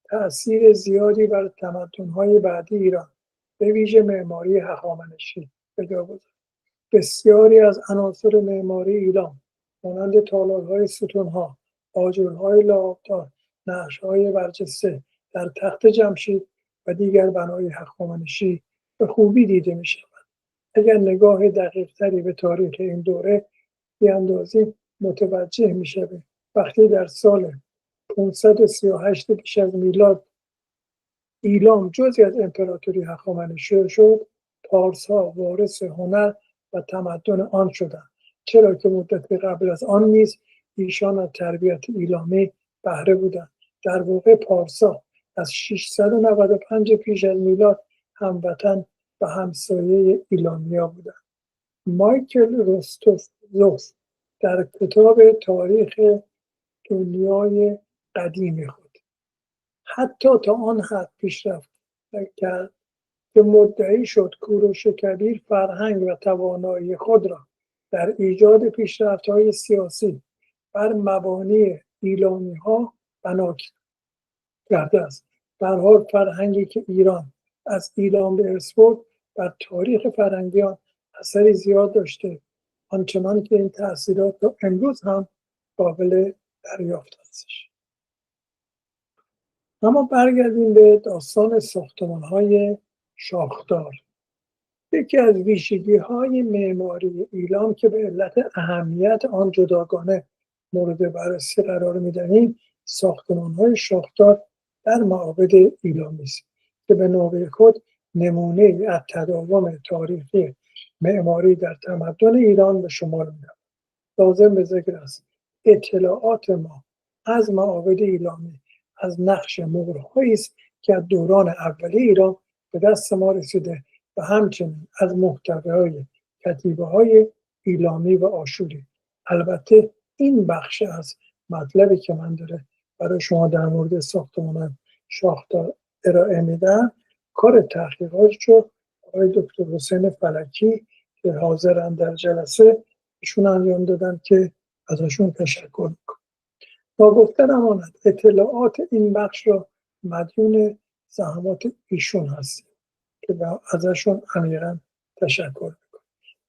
تأثیر زیادی بر تمدن‌های بعدی ایران به ویژه معماری هخامنشی به جا گذاشت. بسیاری از عناصر معماری ایلام مانند تالارهای ستون‌ها، آجرهای لعابدار، نقش‌های برجسته در تخت جمشید و دیگر بنای هخامنشی به خوبی دیده می‌شود. اگر نگاه دقیق‌تری به تاریخ این دوره بیاندازیم متوجه می‌شویم وقتی در سال 538 پیش از میلاد ایلام جزئی از امپراتوری هخامنشی شد، پارس‌ها وارث هنر و تمدن آن شدند، چرا که مدت قبل از آن نیز ایشان از تربیت ایلامی بهره بودند. در واقع پارس‌ها از 695 پیش از میلاد هموطن و همسایه ایلامیا بودند. مایکل روستوف در کتاب تاریخ دنیای قدیم خود حتی تا آن حد پیشرفت کرد که مدعی شد کوروش کبیر فرهنگ و توانایی خود را در ایجاد پیشرفت‌های سیاسی بر مبانی ایلامی‌ها بنا کرده است. در حال فرهنگی که ایران از ایلام به ارث برد بر تاریخ فرهنگیان اثری زیاد داشته، آنچنان که این تأثیرات تا امروز هم قابل دریافت هستش. اما برگردیم به داستان ساختمان‌های شاخدار. یکی از ویژگی‌های معماری ایلام که به علت اهمیت آن جداگانه مورد بررسی قرار می‌دهیم، ساختمان‌های شاخدار در معابد ایلامی است که به نوبه خود نمونه از تداوم تاریخی معماری در تمدن ایران به شمار می‌رود. لازم به ذکر است اطلاعات ما از معابد ایلامی از نقش مهرهایی است که از دوران اولیه ایران به دست ما رسیده و همچنین از محتویات کتیبه‌های ایلامی و آشوری. البته این بخش از مطلبی که من داره برای شما در مورد ساختمان شاهدار ارائه میدم، کار تحقیقات رو آقای دکتر حسین فلکی که حاضرن در جلسه ایشون انجام دادن که ازشون تشکر میکنم. ناگفته نماند اطلاعات این بخش را مدیون زحمات ایشون هستیم که ازشون عمیقاً تشکر میکنم.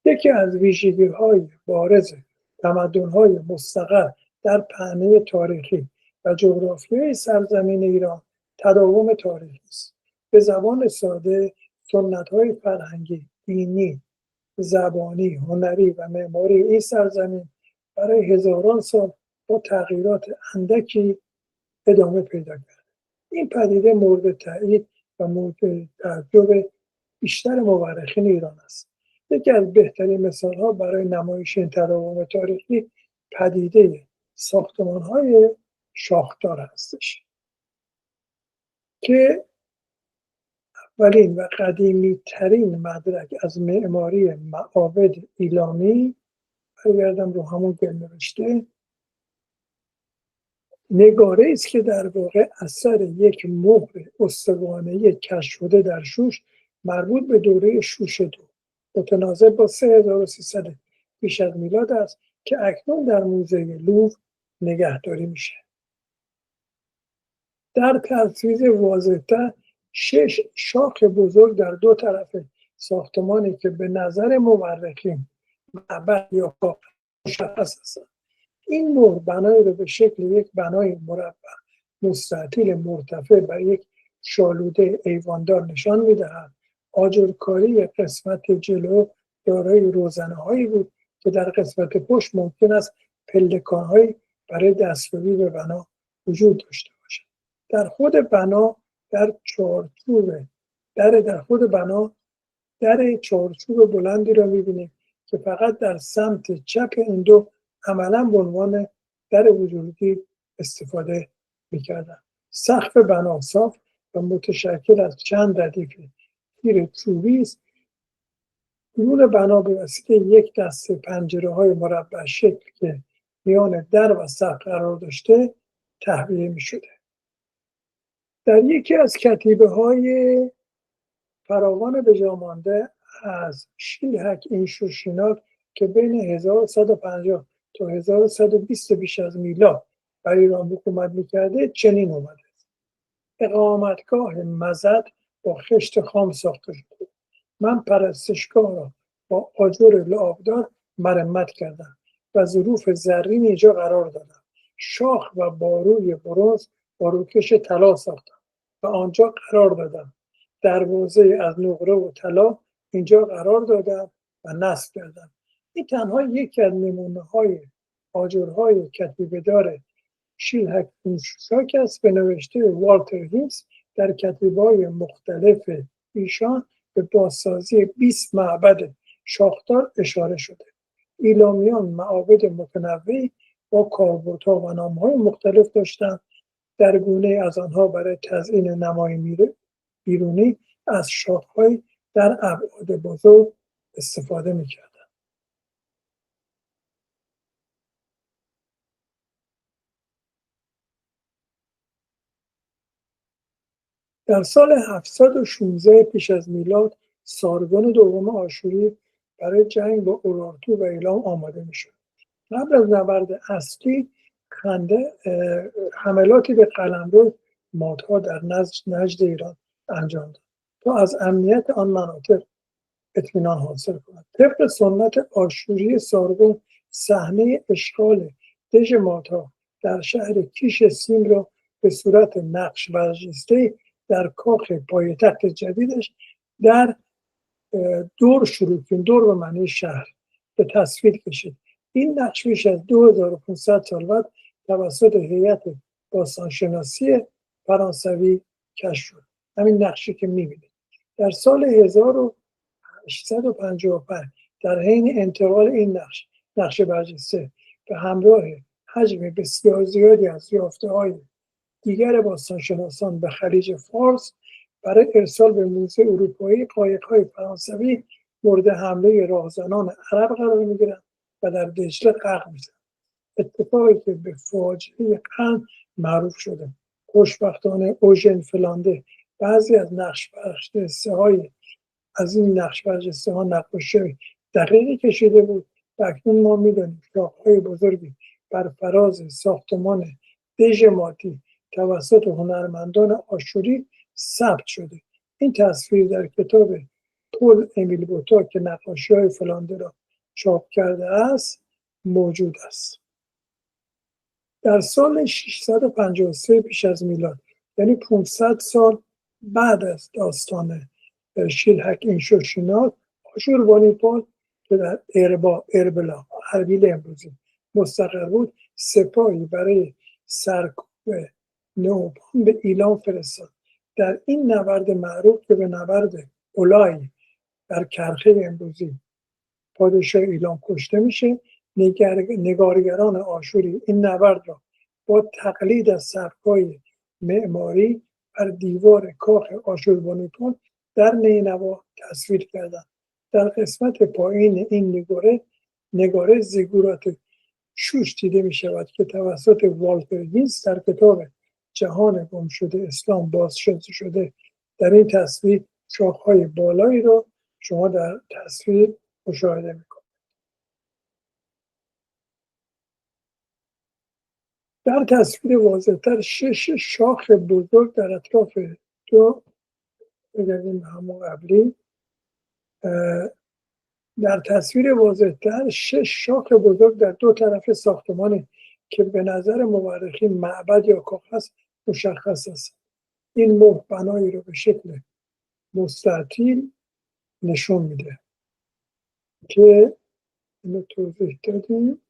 یکی از ویژگی‌های بارز تمدن‌های مستقر در پهنه تاریخی و جغرافیای سرزمین ایران تداوم تاریخی است. به زبان ساده سنت‌های فرهنگی، دینی، زبانی، هنری و معماری این سرزمین برای هزاران سال با تغییرات اندکی ادامه پیدا کرد. این پدیده مورد تایید و مورد تعجب بیشتر مورخین ایران است. یکی از بهترین مثال‌ها برای نمایش این تداوم تاریخی پدیده ساختمان‌های شاهدار هستش که اولین و قدیمی ترین مدرک از معماری معابد ایلامی، برگردم رو همون که نوشته، نگاره است که در واقع اثر یک مهر استوانه‌ای کشف شده در شوش مربوط به دوره شوش دو، متناسب با 3300 پیش از میلاد است که اکنون در موزه لوور نگهداری میشه. در تصویر واضح‌تر 6 شاخ بزرگ در دو طرف ساختمانی که به نظر مورخین معبد یا کاخ مشخص هستند. این نوع بنای رو به شکل یک بنای مربع مستطیل مرتفع بر یک شالوده ایواندار نشان می‌دهد. آجرکاری قسمت جلو دارای روزنه‌هایی بود که در قسمت پشت ممکن است پلکان‌هایی برای دستیابی به بنا وجود داشته باشد. در خود بنا در خود بنا در چارچوب بلندی را می‌بینیم که فقط در سمت چپ این دو عملاً به عنوان در وجودی استفاده می‌کردند. سقف بنا صاف و متشکل از چند ردیف تیر چوبی است. درون بنا به وسیله یک دسته پنجره‌های مربع شکل که میان در و سقف قرار داشته تهویه می‌شده. در یکی از کتیبه‌های فراوان بجامانده از شیلهک اینشوشیناک که بین 1150 تا 1120 پیش از میلاد بر ایران حکومت می‌کرده چنین اومده: اقامتگاه مزد با خشت خام ساخته شده. من پرستشگاه را با آجر لعابدار مرمت کردم و ظروف زرین اینجا قرار دادم. شاخ و باروی برنز با روکش طلا ساختم و آنجا قرار دادم. دروازه از نقره و طلا اینجا قرار دادم و نصب کردم. این تنها یکی از نمونه‌های آجرهای کتیبه‌دار شیلهک اینشوشیناک است. به نوشته والتر هینکس در کتیبه‌های مختلف ایشان به بازسازی 20 معبد شاهدار اشاره شده. ایلامیان معابد متنوعی با کاربردها و نام‌های مختلف داشتند. در گونه از آنها برای تزیین نمای بیرونی از شاخه‌های در ابعاد بزرگ استفاده می‌کردند. در سال 716 پیش از میلاد سارگون دوم آشوری برای جنگ با اورارتو و ایلام آماده می‌شد. قبل از نبرد اصلی حملاتی به قلمرو مادها در نجد ایران انجام داد تا از امنیت آن مناطق اطمینان حاصل کند. طبق سنت آشوری سارگون صحنه اشغال دژ مادها در شهر کیش سیم را به صورت نقش برجسته در کاخ پایتخت جدیدش در دور شروع کرد. دور به معنی شهر به تصویر کشید. این نقش بیش از 2500 سال بعد توسط هیئت باستانشناسی فرانسوی کشف شد. همین نقشی که می‌بینید. در سال 1855 در حین انتقال این نقش برجسته به همراه حجم بسیار زیادی از یافته‌های دیگر باستانشناسان به خلیج فارس برای ارسال به موزه اروپایی، قایق‌های فرانسوی مورد حمله راهزنان عرب قرار می‌گیرند و در دجله غرق می‌شدند. اتفاقی که به فاجعه قرن معروف شده. خوشبختانه اوژن فلانده بعضی از نقش برجسته‌های از این نقش برجسته‌ها نقاشی دقیقی کشیده بود و اکنون ما می‌دانیم شاخه‌های بزرگی بر فراز ساختمان دژ مادی توسط هنرمندان آشوری ثبت شده. این تصویر در کتاب پل امیل بوتا که نقاشی‌های فلانده را چاپ کرده است موجود است. در سال 653 پیش از میلاد، یعنی 500 سال بعد از داستان شیلحک اینشوشینات، آشوربانیپال که در اربلا اربیل امروزی مستقر بود، سپاهی برای سرکوب نوبان به ایلام فرستاد. در این نبرد معروف که به نبرد اولای در کرخه امروزی پادشاه ایلام کشته میشه، نگارگران آشوری این نبرد را با تقلید از سبک‌های معماری بر دیوار کاخ آشوربانیپال در نینوا تصویر کردند. در قسمت پایین این نگاره زیگورات شوش دیده می شود که توسط والتر هینز در کتاب جهان گم شده اسلام بازسازی شده. در این تصویر شاخه‌های بالایی را شما در تصویر مشاهده می‌کنید. در تصویر واضح‌تر 6 شاخ بزرگ در اطراف دو بگردیم همون قبلی. در تصویر واضح‌تر 6 شاخ بزرگ در دو طرف ساختمانی که به نظر مورخین معبد یا کاخ است مشخص است. این مهر بنایی رو به شکل مستطیل نشون میده که اینو توضیح دادیم.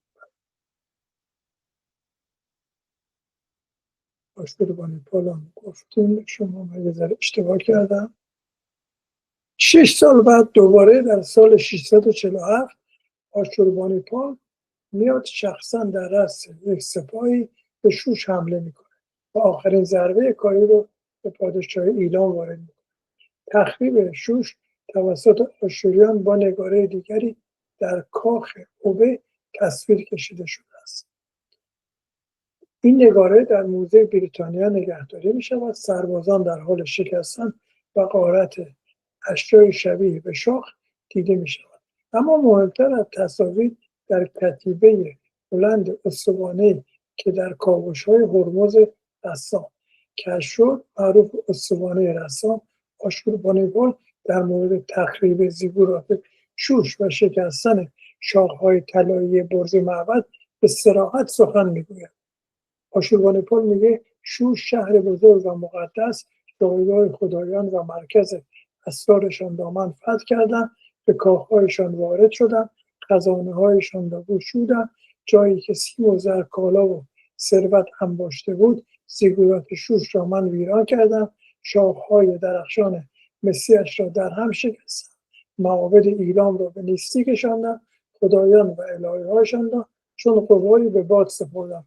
آشوربانیپال هم گفتیم، شما مگه ذره اشتباه کردم. 6 سال بعد دوباره در سال 647 آشوربانیپال میاد شخصا در رأس یک سپاهی به شوش حمله میکنه و آخرین ضربه کاری رو به پادشاه ایلام وارد میکنه. تخریب شوش توسط آشوریان با نگاره دیگری در کاخ اوبه تصویر کشیده شده است. این نگاره در موزه بریتانیا نگهداری می شود. سربازان در حال شکستن و غارت اشیاء شبیه به شاخ دیده می شود. اما مهمتر از تصاویر در کتیبه بلند استوانه‌ای که در کاوش‌های هرمز رسام کشف شد، معروف استوانه رسام، آشوربانیپال در مورد تخریب زیگورات شوش و شکستن شاخه‌های طلایی برج معبد به صراحت سخن می‌گوید. آشوربانیپال میگه شوش شهر بزرگ و مقدس، جایگاه خدایان و مرکز اسرارشان را من فتح کردن، به کاخهایشان وارد شدن، خزانه هایشان را گشودن، جایی که سیم و زر، کالا و ثروت انباشته بود، زیگورات شوش را من ویران کردم، شاخهای درخشان مسیحش را در هم شکستم، معابد ایلام را به نیستی کشاندم، خدایان و الهه‌هایشان را چون قوایی به باد سپردم،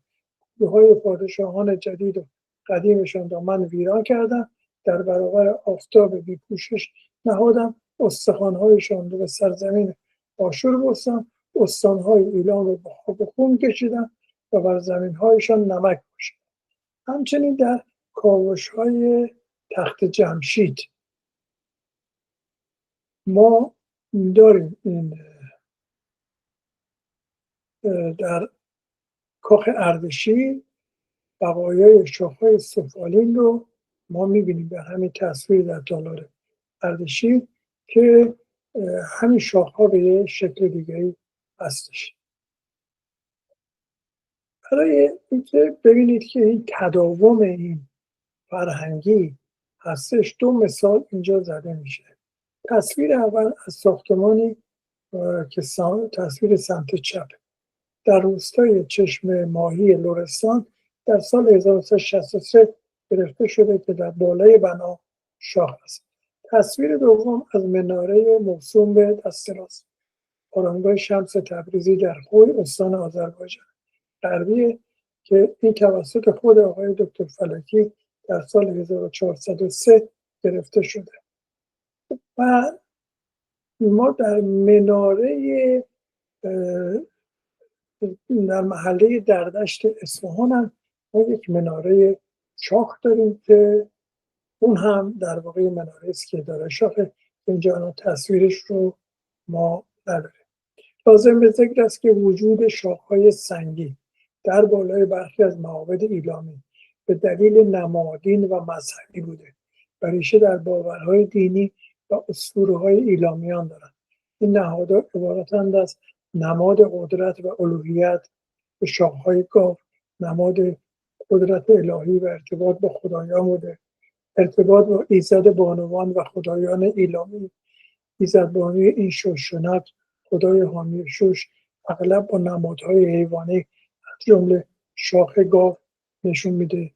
کوههای پادشاهان جدید و قدیمشان را من ویران کردم، در برابر آفتاب بی پوشش نهادم، استخوان‌هایشان را به سرزمین آشور بستم، استان‌های ایلام را با آب و خون کشیدم و بر زمین‌هایشان نمک پاشیدم. همچنین در کاوش‌های تخت جمشید ما داریم این در کاخ اردشیر بقایای شاخه‌های سفالین رو ما می‌بینیم در همین تصویر در تالار اردشیر که همین شاخه‌ها به یه شکل دیگری هستش. برای اینکه ببینید که این تداوم این فرهنگی هستش، دو مثال اینجا زده میشه. تصویر اول از ساختمانی که تصویر سمت چپ در روستای چشم ماهی لرستان در سال 1363 گرفته شده که در بالای بنا شاخ است. تصویر دوم از مناره موسوم به دستراست، آرامگاه شمس تبریزی در خوی استان آذربایجان غربی که این توسط خود آقای دکتر فلکی در سال 1403 گرفته شده. و ما در مناره در محله دردشت اصفهان هم ما یک مناره شاخ داریم که اون هم در واقع مناره است که داره شاخ. اینجا تصویرش رو ما نداریم. لازم به ذکر است که وجود شاخهای سنگی در بالای برخی از معابد ایلامی به دلیل نمادین و مذهبی بوده و ریشه در باورهای دینی و اسطوره‌های ایلامیان دارند. این نهادها عبارتند از نماد قدرت و الوهیت به شاخهای گاو، نماد قدرت الهی و ارتباط با خدایان بوده، ارتباط با ایزد بانوان و خدایان ایلامی. ایزد بانوی این شوشنک، خدای حامی شوش، اغلب با نمادهای حیوانی از جمله شاخ گاو نشون میده.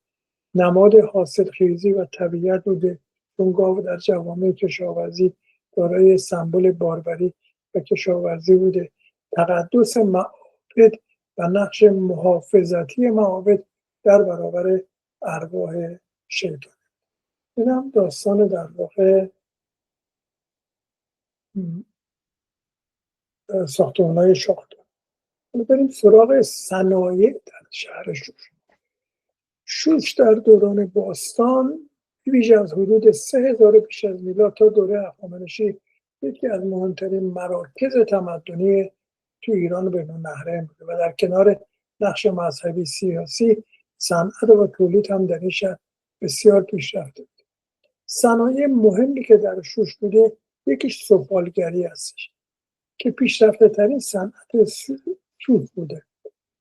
نماد حاصلخیزی و طبیعت بوده، چون گاو در جوامع کشاورزی دارای سمبل باربری و کشاورزی بوده. تقدس معابد و نقش محافظتی معابد در برابر ارواح شیطان. این هم داستان در واقع ساختمان‌های شاخ داره. بریم سراغ صنایع در شهر شوش. شوش در دوران باستان بیش از حدود 3000 پیش از میلاد تا دوره هخامنشی یکی از مهمترین مراکز تمدنی تو ایران بین النهرین بوده و در کنار نقش مذهبی، سیاسی، صنعت و تولید هم در این شهر بسیار پیشرفته بود. صنایع مهمی که در شوش بوده یکیش سفالگری هستش که پیشرفته ترین صنعت شوش بوده.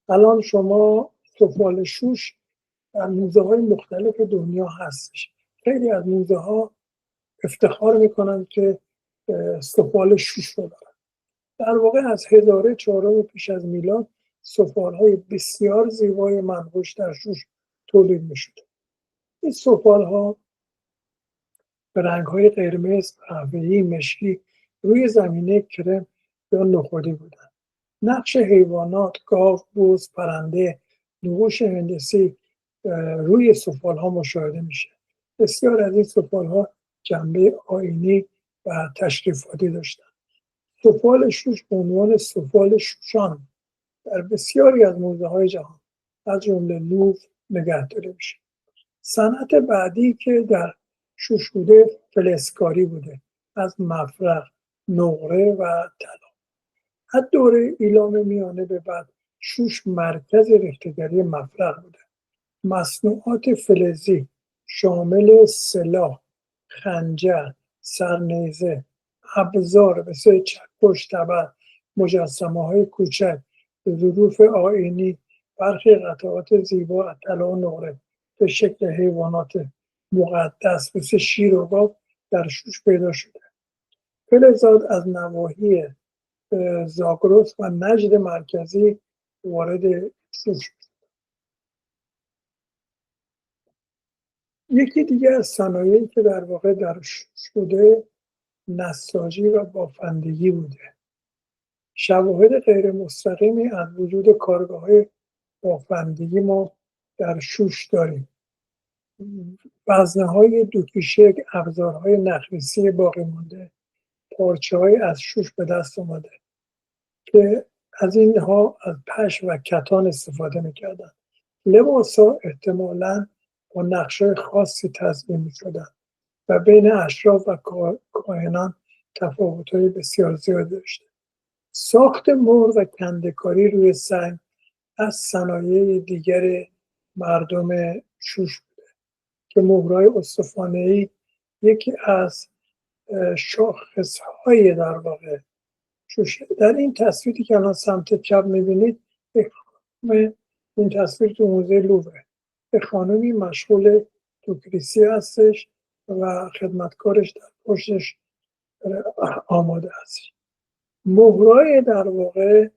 الان شما سفال شوش در موزه های مختلف دنیا هستش. خیلی از موزه ها افتخار میکنن که سفال شوش رو دارن. در واقع از 1004 پیش از میلاد سفال های بسیار زیبای منقوش در شوش تولید میشد. این سفال ها به رنگ های قرمز، قهوه‌ای، مشکی روی زمینه کرم یا نخودی بودن. نقش حیوانات، گاو، بز، پرنده، نقوش هندسی روی سفال ها مشاهده میشه. بسیار از این سفال ها جنبه آیینی و تشریفاتی داشتن. سفال شوش به عنوان سفال شوشان در بسیاری از موزه های جهان از جمله لوور نگهداری میشه. صنعت بعدی که در شوش بوده فلزکاری بوده، از مفرق، نقره و طلا. از دوره ایلام میانه به بعد شوش مرکز رشته‌گری مفرق بوده. مصنوعات فلزی شامل سلاح، خنجر، سرنیزه، ابزار مثل چکش، تبر، مجسمه‌های کوچک، ظروف آیینی، برخی قطعات زیبا از طلا و نقره به شکل حیوانات مقدس مثل شیر و گاو در شوش پیدا شده. فلزات از نواحی زاگرس و نجد مرکزی وارد شوش شد. یکی دیگه از صنایعی که در واقع در شوش بوده نساجی و بافندگی بوده. شواهد غیر مستقیمی از وجود کارگاه‌های بافندگی ما در شوش داریم. وزنه‌های دوکیشه، ابزارهای نخریسی باقی مانده، پارچه‌های از شوش به دست اومده که از اینها از پشم و کتان استفاده می‌کردن. لباس‌ها احتمالاً با نقش‌های خاصی تزیین می‌شدن و بین اشراف و کاهنان تفاوت‌های بسیار زیاد داشته. ساخت مهر و کنده‌کاری روی سنگ از صنایع دیگر مردم شوش بوده که مهرهای استوانه‌ای یکی از شاخصهای در واقع شوش. در این تصویری که الان سمت چپ می‌بینید این تصویر تو موزه لووره. به خانمی مشغول توکریسی هستش و خدمتکارش در پشتش آماده هستش. مهرهای در واقع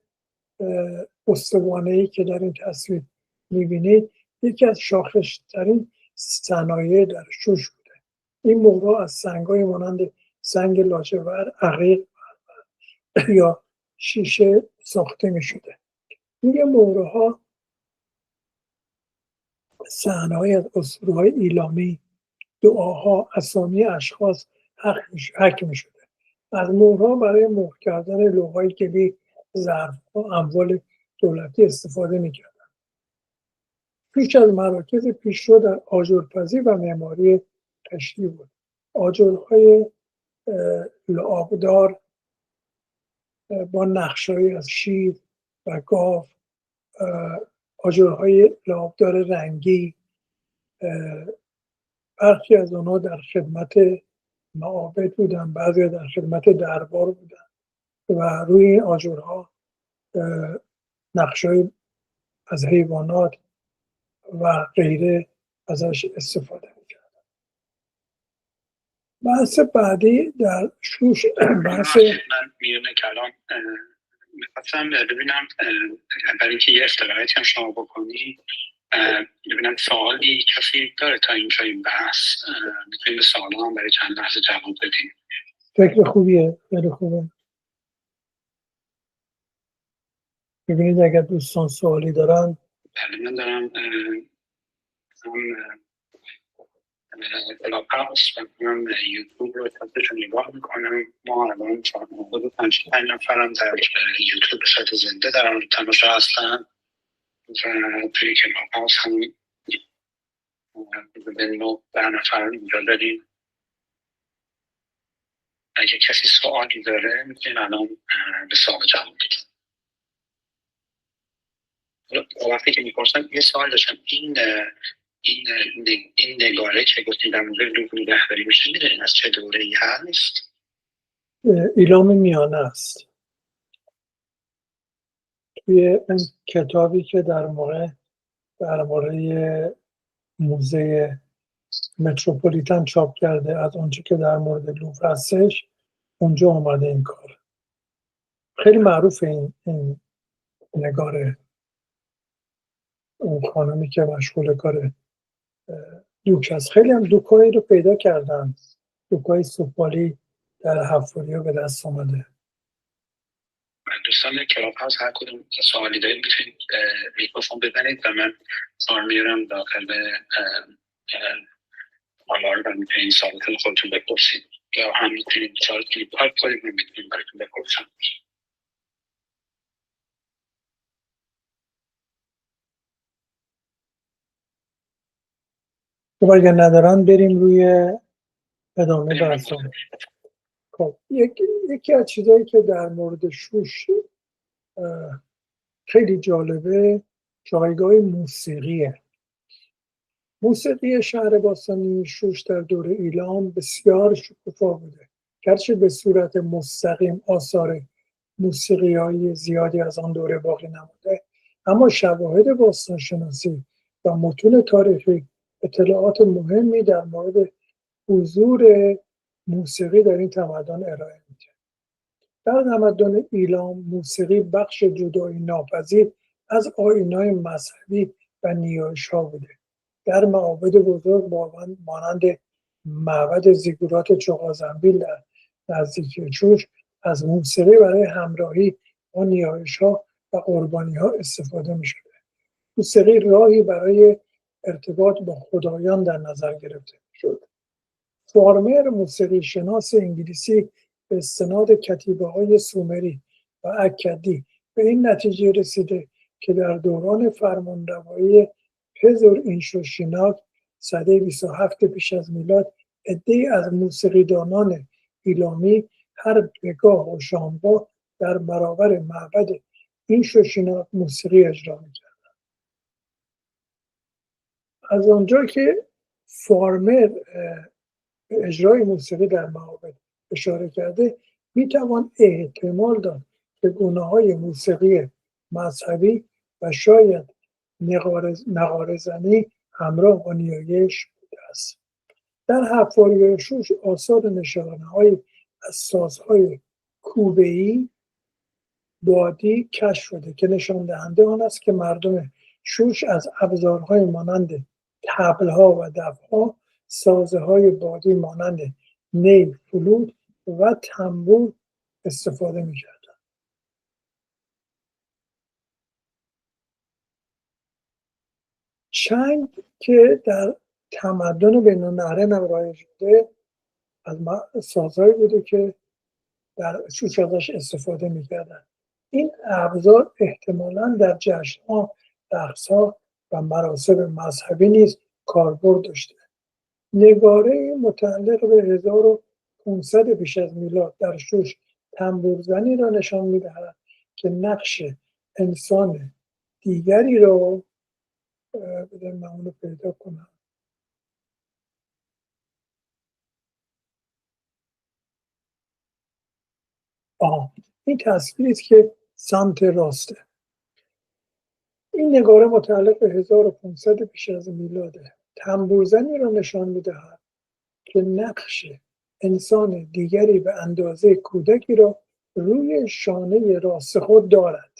استوانه‌ای که در این تصویر می‌بینید یکی از شاخص‌ترین صنایع در شوش بوده. این مهرها از سنگ‌های مانند سنگ لاجورد، عقیق یا شیشه ساخته می‌شده. این مهرها صحنه‌های از اسطوره‌های ایلامی، دعاها، اسامی اشخاص حک می‌شده. از مهرها برای مهر کردن لوح‌های گلی، ظرف‌ها، اموال دولتی استفاده میکردن. پیش از مراکز پیشرو در آجرپزی و معماری کشتی بود. آجرهای لعابدار با نقشه‌ای از شیر و گاو، آجرهای لعابدار رنگی، برخی از آنها در خدمت معابد بودن، بعضی در خدمت دربار بودن و روی این آجرها نقشه‌ای از حیوانات و غیره ازش استفاده می‌کردن. بحث بعدی در شوش بحث من میونه کلام میخواستم ببینم برای اینکه یه اصطلاحاتی هم شما بکنی، ببینم سوالی کسی داره تا اینجا این بحث، میتونیم به سوال هم برای چند لحظه جواب بدیم. فکر خوبیه، خیلی خوبه. ببینید اگر دوستان سوالی دارن. بله من دارم کلاب هاوس و کنم یوتیوب رو تبدیلشون نگاه میکنم. ما الان 5 نفرم در یوتیوب به صورت زنده در آن تماشا هستن و توی کلاب هاوس هم به 9 نفر اینجا داریم. اگه کسی سوالی داره میتونیم الان به سوال جواب بدیم. وقتی که میپرسم یه سوال داشتم، این نگاره که گفتید در مورد لوپ نگهداری میشه، میدونین از چه دوره‌ای هست؟ ایلام میانه است. توی این کتابی که در مورد موزه متروپولیتن چاپ کرده، از اونچه که در مورد لوور هستش اونجا اومده این کار. خیلی معروف این نگاره. اون خانمی که مشغول کار دوک هست. خیلی هم دوکایی رو پیدا کردن، دوکای سفالی در حفاری‌ها به دست آمده. دوستان کلاب هاوس هر کدوم سوالی دارید میتونید میکروفون بزنید و من سوال میارم داخل آمار و میتونید سوالتون خودتون بپرسید یا هم میتونید سوال کلیپ پایپ کنید و میتونید براتون بپرسم. خب اگر ندارن بریم روی ادامه بحثمون. خب یکی از چیزایی که در مورد شوش خیلی جالبه جایگاه موسیقیه. موسیقی شهر باستانی شوش در دوره ایلام بسیار شکوفا بوده، گرچه به صورت مستقیم آثار موسیقیایی زیادی از آن دوره باقی نموده، اما شواهد باستانشناسی و متون تاریخی اطلاعات مهمی در مورد حضور موسیقی در این تمدن ارائه میده. در تمدن ایلام موسیقی بخش جدایی ناپذیر از آیین‌های مذهبی و نیایش‌ها بوده. در معابد بزرگ مانند معبد زیگورات چغازنبیل در نزدیکی شوش از موسیقی برای همراهی با نیایش‌ها و قربانی‌ها استفاده می‌شده. موسیقی راهی برای ارتباط با خدایان در نظر گرفته شد. فارمر موسیقی شناس انگلیسی به استناد کتیبه‌های سومری و اکدی به این نتیجه رسیده که در دوران فرمانروایی پزور اینشوشیناک سده 27 پیش از میلاد عده‌ای از موسیقیدانان ایلامی هر پگاه و شامگاه در برابر معبد اینشوشیناک موسیقی اجرا می‌کردند. از آنجا که فارمر به اجرای موسیقی در معابد اشاره کرده، میتوان احتمال داد که گونه‌های موسیقی مذهبی و شاید نغاره‌زنی همراه با نیایش بوده است. در حفاری‌های شوش آثار نشانه‌هایی از سازهای کوبه‌ای بادی کشف شده که نشان دهنده آن است که مردم شوش از ابزارهای مانند طبل‌ها و دف‌ها، سازهای بادی مانند نی، فلوت و تنبور استفاده می‌کردند. چنگ که در تمدن بین‌النهرین هم رایج بوده، از سازهایی بوده که در شوش ازش استفاده می‌کردند. این ابزار احتمالاً در جشن‌ها، رقص‌ها و مراسم مذهبی نیز کاربرد داشته. نگاره متعلق به 1500 پیش از میلاد در شوش تنبورزنی را نشان می‌دهد که نقش انسان دیگری را بذار من اون رو پیدا کنم. این تصویری است که سمت راسته. این نگاره متعلق به 1500 پیش از میلاده. تنبورزنی را نشان می‌دهد که نقش انسان دیگری به اندازه کودکی را روی شانه راست خود دارد.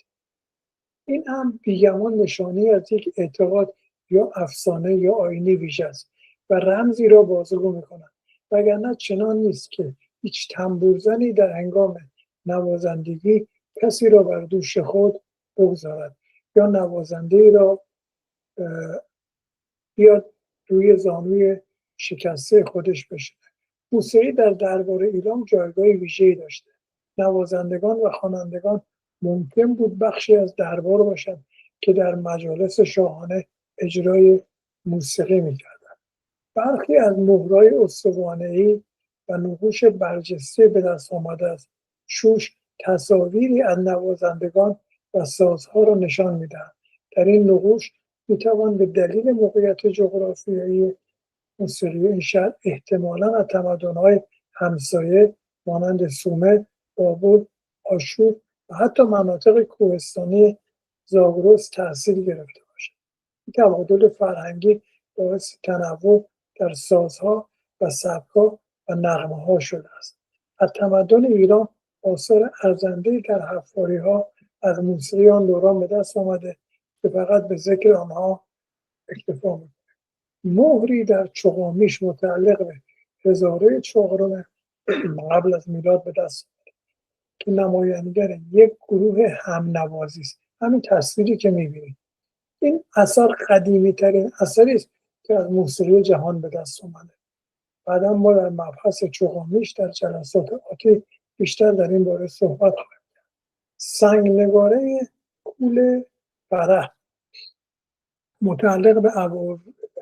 این هم بیگمان نشانی از یک اعتقاد یا افسانه یا آیینی ویژه است و رمزی را بازگو می‌کند، وگرنه چنان نیست که هیچ تنبورزنی در هنگام نوازندگی کسی را بر دوش خود بگذارد یا نوازنده را بیاد روی زانوی شکسته خودش بشینه. موسیقی در دربار ایران جایگاه ویژه‌ای داشته. نوازندگان و خوانندگان ممکن بود بخشی از دربار باشند که در مجالس شاهانه اجرای موسیقی می‌کردند. برخی از مهرهای استوانه‌ای و نقوش برجسته به دست آمده از شوش تصاویری از نوازندگان و سازها را نشان می‌دهند. در این نقوش می‌توان به دلیل موقعیت جغرافیایی موسیقی این شهر احتمالاً از تمدن‌های همسایه مانند سومر، بابل، آشور و حتی مناطق کوهستانی زاگرس تأثیر گرفته باشد. این تبادل فرهنگی باعث تنوع در سازها و سبک‌ها و نغمه‌ها شده است. از تمدن ایران آثار ارزنده‌ای در حفاری‌ها از موسیقی آن دوران به دست آمده که فقط به ذکر آنها اکتفا می‌کنیم. مهری در چغامیش متعلق به هزاره چهارم قبل از میلاد به دست آمده که نمایانگر یک گروه همنوازی است. همین تصویری که می‌بینید این اثر قدیمی ترین اثری است که از موسیقی جهان به دست آمده. بعدا ما در مبحث چغامیش در جلسات آتی بیشتر در این باره صحبت خواهیم کرد. سنگنگاره کول فرح متعلق به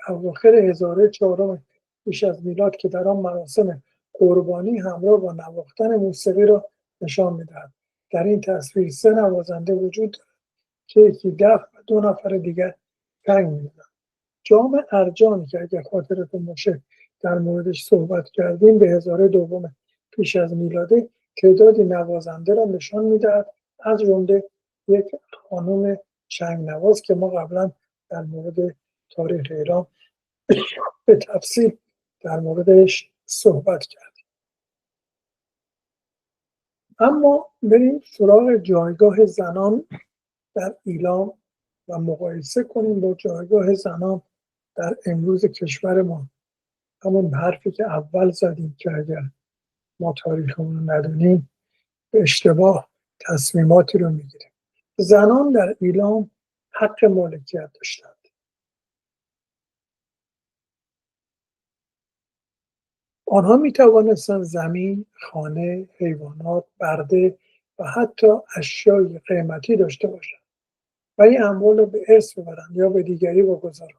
اواخر هزاره چهارم پیش از میلاد که در آن مراسم قربانی همراه با نواختن موسیقی را نشان می‌دهد. در این تصویر 3 نوازنده وجود دارد که یکی دف و 2 نفر دیگر چنگ می‌زنند. جام ارجان که اگر خاطرتون باشه در موردش صحبت کردیم به هزاره دوم پیش از میلاده تعدادی نوازنده را نشان می‌دهد، از جمله یک خانم چنگ نواز که ما قبلا در مورد تاریخ ایران به تفصیل در موردش صحبت کردیم. اما بریم سراغ جایگاه زنان در ایلام و مقایسه کنیم با جایگاه زنان در امروز کشور ما. همون حرفی که اول زدیم که اگر ما تاریخمون رو ندونیم به اشتباه تصمیماتی رو میگیریم. زنان در ایلام حق مالکیت داشتند. آنها می توانستند زمین، خانه، حیوانات، برده و حتی اشیای قیمتی داشته باشند و این اموال را به ارث ببرند یا به دیگری بگذارند.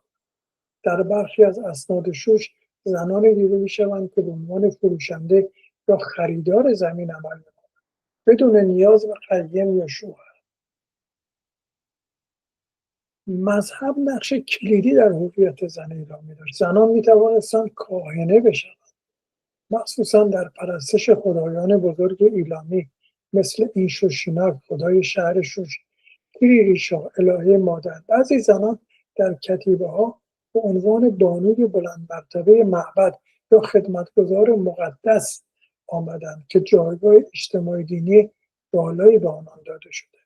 در برخی از اسناد شوش زنانی دیده می‌شوند که به عنوان فروشنده یا خریدار زمین عمل می‌کنند بدون نیاز به قیم یا شوهر. مذهب نقش کلیدی در هویت زن ایرانی داشت. زنان می‌توانستند کاهنه بشوند، مخصوصا در پرستش خدایان بزرگ ایلامی مثل اینشوشینا خدای شهر شوش، کیریریشا الهه مادر. بعضی زنان در کتیبه‌ها به عنوان بانوی بلند مرتبه معبد یا خدمتگزار مقدس آمدند که جایگاه اجتماعی دینی بالایی به آنان داده شده.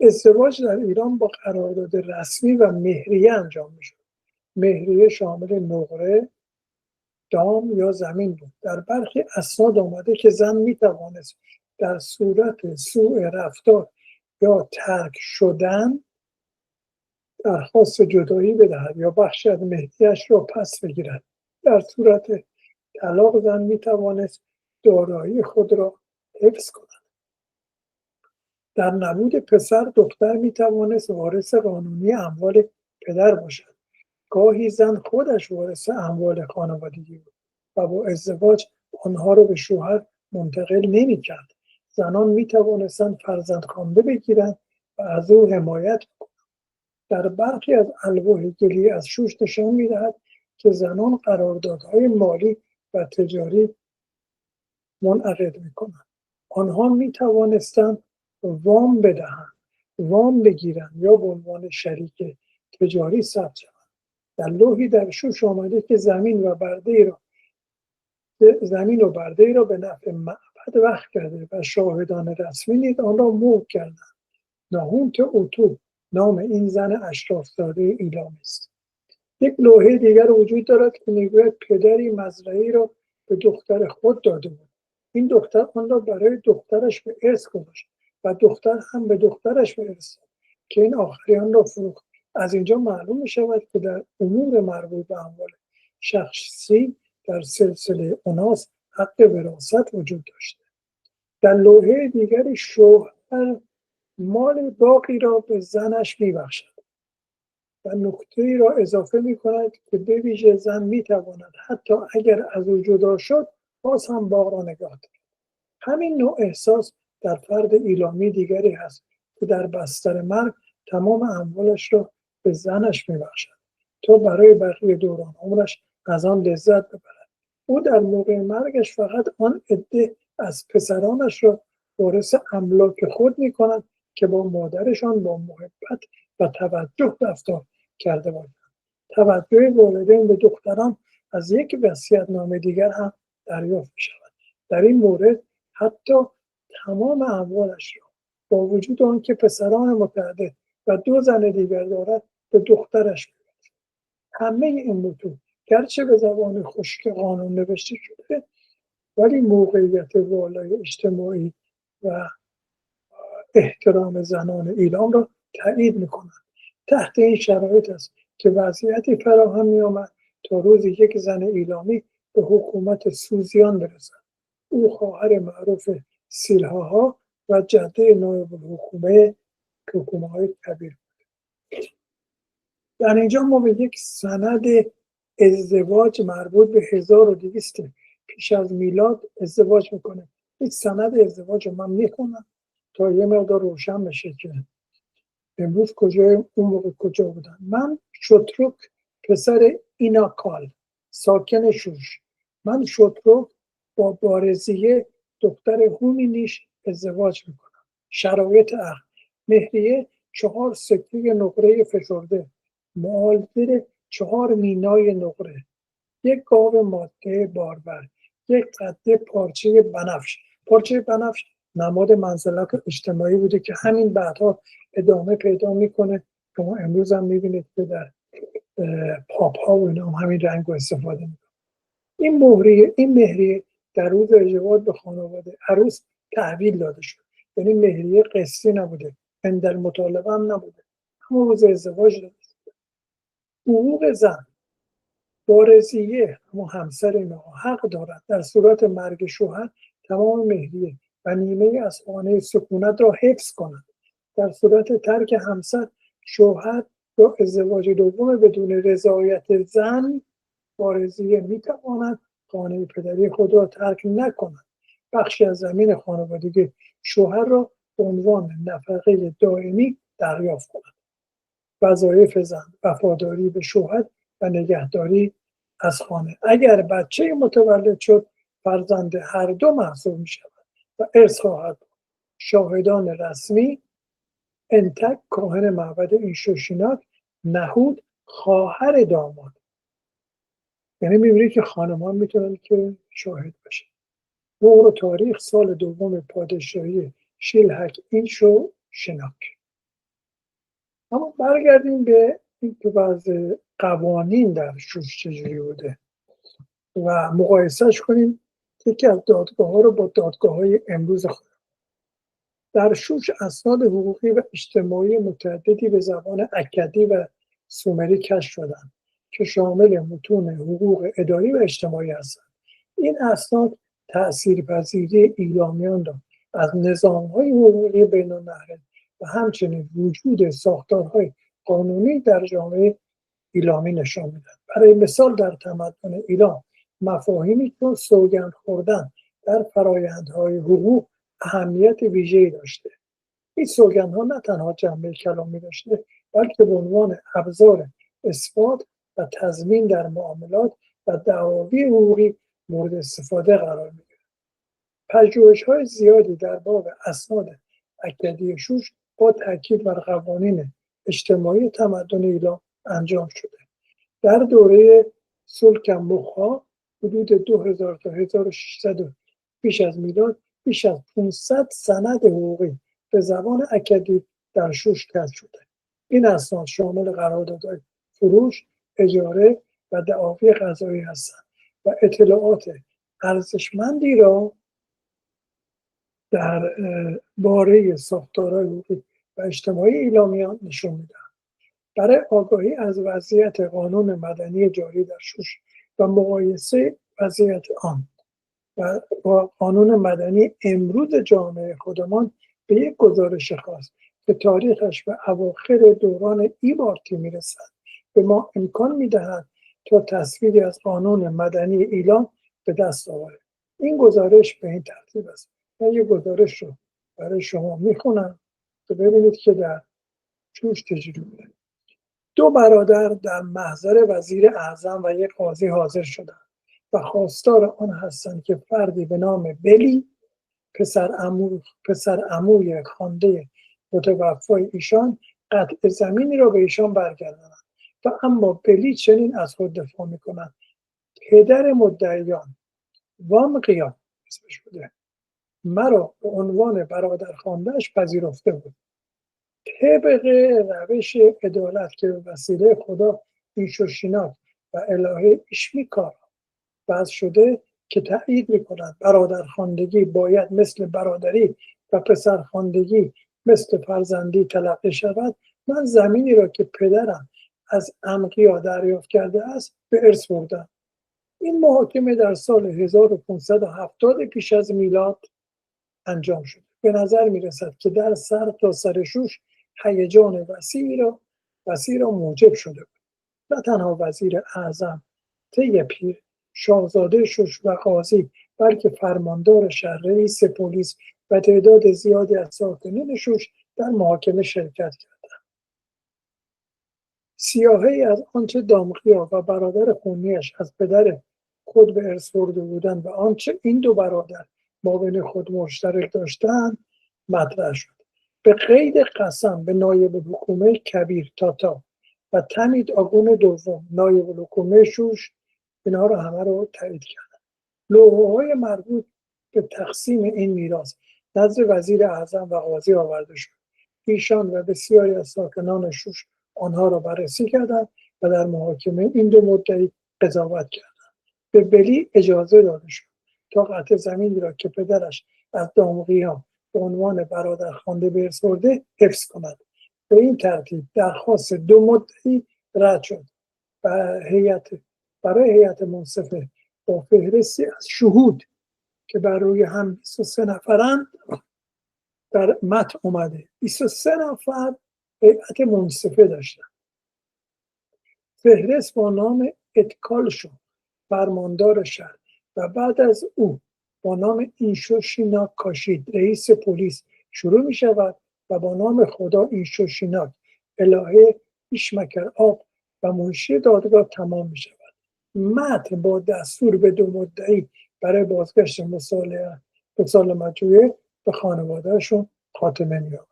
ازدواج در ایران با قرارداد رسمی و مهریه انجام می‌شد. مهریه شامل نقره، دام یا زمین بود. در برخی اسناد آمده که زن می‌توانست در صورت سوء رفتار یا ترک شدن درخواست جدایی بدهد یا بخشی از مهریه‌اش را پس بگیرد. در صورت طلاق زن می‌توانست دارایی خود را حفظ کند. در نبود پسر دختر میتوانست وارث قانونی اموال پدر باشد. گاهی زن خودش وارث اموال خانوادگی بود و با ازدواج آنها را به شوهر منتقل نمی‌کرد. زنان میتوانستند فرزندخوانده بگیرند و از او حمایت کنند. در برخی از الواح گلی از شوش نشان می‌دهد که زنان قراردادهای مالی و تجاری منعقد می‌کنند. آنها می‌توانستند وام بدهند، وام بگیرند یا به عنوان شریک تجاری ثبت شوند. در لوحی در شوش آمده که زمین و برده را به نفع معبد وقف کرده و شاهدان رسمی نیز آن را مهر کردند. ناهونت اوتو نام این زن اشرافزاده ایلامی است. یک لوحه دیگر وجود دارد که میگوید پدری مزرعه‌ای را به دختر خود داده بود. این دختر آن را برای دخترش به ارث گذاشت و دختر هم به دخترش به ارث داد که این آخری آن را فروخت. از اینجا معلوم می شود که در امور مربوط به اموال شخصی در سلسله اناث حق وراثت وجود داشته. در لوحه دیگری شوهر مال باقی را به زنش می بخشد و نکته‌ای را اضافه می کند که به ویژه زن می تواند حتی اگر از او جدا شد باز هم باغ را نگاه دارد. همین نوع احساس در فرد ایلامی دیگری هست که در بستر مرگ تمام اموالش را به زنش می بخشد تا برای بقیه دوران عمرش از آن لذت ببرد. او در موقع مرگش فقط آن عده از پسرانش را وارث املاک خود می کند که با مادرشان با محبت و توجه رفتار کرده باشند. توجه والدین به دختران از یک وصیت‌نامه دیگر هم دریافت می شود. در این مورد حتی تمام اموالش را با وجود آنکه پسران متعدد و 2 زن دیگر دارد به دخترش می‌دهد. همه این متون گرچه به زبان خشک قانون نوشته شده ولی موقعیت والای اجتماعی و احترام زنان ایلام را تایید می‌کنند. تحت این شرایط است که وضعیتی فراهم می‌آمد تا روزی یک زن ایلامی به حکومت سوزیان برسد. او خواهر معروف سیلهاها و جده نایب الحکومه های کبیر بود. در اینجا ما به یک سند ازدواج مربوط به 1200 پیش از میلاد ازدواج میکنه. این سند ازدواج رو من میخونم تا یه مقدار روشن بشه که امروز اون موقع کجا بودن. من شتروک پسر ایناکال ساکن شوش. من شتروک با بارزیه دختر هومینیش ازدواج میکنم. شرایط عقد: مهریه 4 سکه نقره فشرده، معالدر 4 مینای نقره، 1 گاو ماده باربر، 1 قده پارچه بنفش. پارچه بنفش نماد منزلت اجتماعی بوده که همین بعدها ادامه پیدا میکنه که ما امروز هم میبینید که در پاپ ها و اینا هم همین رنگ رو استفاده میکنه. این مهریه در روز ازدواج به خانواده عروس تحویل داده شد. یعنی مهریه قسطی نبوده، اندر مطالبه هم نبوده، همون روز ازدواج داده شد. حقوق زن: وارثیه همون همسر اینها حق دارد در صورت مرگ شوهر تمام مهریه و نیمه از خانه سکونت را حفظ کند. در صورت ترک همسر، شوهر یا ازدواج دوم بدون رضایت زن، وارثیه میتواند خانه پدری خود را ترک نکند. بخشی از زمین خانوادگی شوهر را به عنوان نفقه دائمی دریافت کند. وظایف زن: وفاداری به شوهر و نگهداری از خانه. اگر بچه متولد شد فرزند هر دو محسوب می شود و ارث خواهد بود. شاهدان رسمی: انتک کاهن معبد ایشوشیناک، نهود خواهر داماد. یعنی می‌بینید که خانمان میتونن که شاهد باشه. مهر و تاریخ: سال دوم پادشاهی شیلهک اینشو شناک. اما برگردیم به این که وضع قوانین در شوش چجوری بوده و مقایسهش کنیم یکی از دادگاه ها رو با دادگاه های امروز خود. در شوش اسناد حقوقی و اجتماعی متعددی به زبان اکدی و سومری کشف شدند که شامل متون حقوق اداری و اجتماعی هستند. این اسناد تأثیرپذیری ایلامیان را از نظام‌های حقوقی بین‌النهرین و همچنین وجود ساختارهای قانونی در جامعه ایلامی نشان میدن. برای مثال در تمدن ایلام مفاهیمی چون سوگند خوردن در فرایندهای حقوق اهمیت ویژه‌ای داشته. این سوگندها نه تنها جنبه کلامی داشته بلکه به عنوان ابزار اثبات و تضمین در معاملات و دعاوی حقوقی مورد استفاده قرار می‌گیرد. پژوهش‌های زیادی در باب اسناد اکدی شوش با تاکید بر قوانین اجتماعی تمدن ایلام انجام شده. در دوره سلجوق‌ها حدود 2000 تا 1600 پیش از میلاد بیش از 500 سند حقوقی به زبان اکدی در شوش کسب شده. این اسناد شامل قراردادهای فروش، اجاره و دعاوی قضایی هستند و اطلاعات ارزشمندی را در باره ساختارهای حقوقی و اجتماعی ایلامیان نشون میدهند. برای آگاهی از وضعیت قانون مدنی جاری در شوش و مقایسه وضعیت آن و با قانون مدنی امروز جامعه خودمان به یک گزارش خاص که تاریخش به اواخر دوران ایبارتی میرسد به ما امکان میدهد تا تصویری از قانون مدنی ایلام به دست آوریم. این گزارش به این ترتیب است. من یک گزارش رو برای شما میخونم که ببینید که در شوش چجوری بوده. 2 برادر در محضر وزیر اعظم و یک قاضی حاضر شدند و خواستار آن هستند که فردی به نام بلی پسر عموی خوانده متوفای ایشان قطع زمینی را به ایشان برگردانند و اما بلی چنین از خود دفاع می‌کند: پدر مدعیان وامقیا اسمش بوده مرا به عنوان برادر خوانده‌اش پذیرفته بود. طبق روش عدالت که به وسیله خدا ایشوشیناک و الهه ایشمیکار وضع شده که تأیید می‌کند برادرخواندگی باید مثل برادری و پسرخواندگی مثل فرزندی تلقی شود، من زمینی را که پدرم از عمقیا دریافت کرده است به ارث بردم. این محاکمه در سال 1570 پیش از میلاد انجام شد. به نظر می‌رسد که در سر تا سر شوش هیجان وسیعی را موجب شده بود. نه تنها وزیر اعظم طی پیر، شاهزاده شوش و قاضی، بلکه فرماندار شهر، رئیس پلیس و تعداد زیادی از ساکنین شوش در محاکمه شرکت کردند. سیاهی از آنچه دامغیا و برادر خونیش از پدر خود به ارث برده بودند و آنچه این 2 برادر ما بین خود مشترک داشتند مطرح شد. به قید قسم به نایب الحکومه کبیر تاتا و تمید آگون دوم نایب الحکومه شوش اینها رو همه رو تایید کردن. لوحه‌های مربوط به تقسیم این میراث نزد وزیر اعظم و قاضی آورده شد. ایشان و بسیاری از ساکنان شوش آنها را بررسی کردند و در محاکمه این 2 مدعی قضاوت کردند. به بلی اجازه داده شد تا قطع زمینی را که پدرش از دامغیا به عنوان برادر خوانده به ارث برده حفظ کند. به این ترتیب درخواست 2 مدعی رد شد و برای هیئت منصفه با فهرستی از شهود که بر روی هم 23 نفرند در متن اومده. 23 نفر هیئت منصفه داشتن. فهرست با نام اتکالشو فرماندار شهر و بعد از او با نام اینشوشیناک کاشید رئیس پلیس شروع می شود و با نام خدا اینشوشیناک الهه ایشمکر آب و منشی دادگاه تمام می شود. متن با دستور به 2 مدعی برای بازگشت مسالمت‌جویی به خانوادهشون خاتمه می یابد.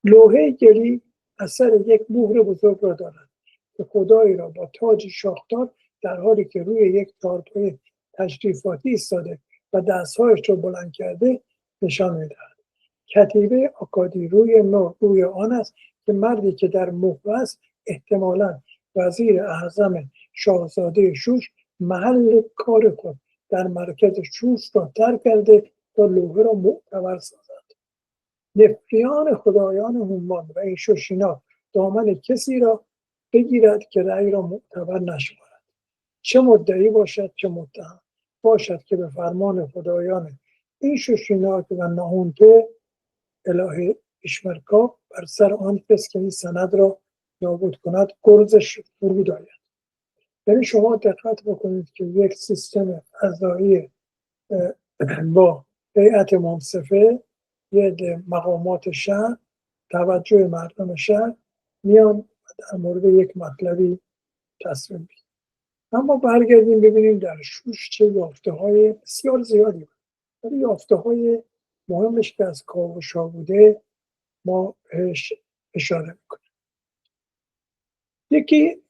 لوحه گلی اثر یک مهر بزرگ را دارد که خدایی را با تاج شاخدار در حالی که روی یک تارپای تشریفاتی ایستاده و دستهایش را بلند کرده نشان می‌دهد. کتیبه آکادی روی آن است که مردی که در مهر است احتمالاً وزیر اعظم شاهزاده شوش محل کار خود در مرکز شوش را ترک کرده تا لوحه را معتبر سازد. نفریان خدایان هومان و اینشوشیناک دامن کسی را بگیرد که رأی را معتبر نشمارد، چه مدعی باشد چه متهم باشد که به فرمان خدایان این شوشیناک و نهونته اله اشمرکا بر سر آن کس که این سند را نابود کند گرزش فرود آید. یعنی شما دقت بکنید که یک سیستم فضایی با هیئت منصفه، یه مقامات شهر، توجه مردم شهر میان و در مورد یک مطلبی تصمیم میگیرن. اما برگردیم ببینیم در شوش چه یافته‌های بسیار زیادی بود. ولی یافته‌های مهمش که از کاوش‌ها بوده ما بهش اشاره میکنیم. یکی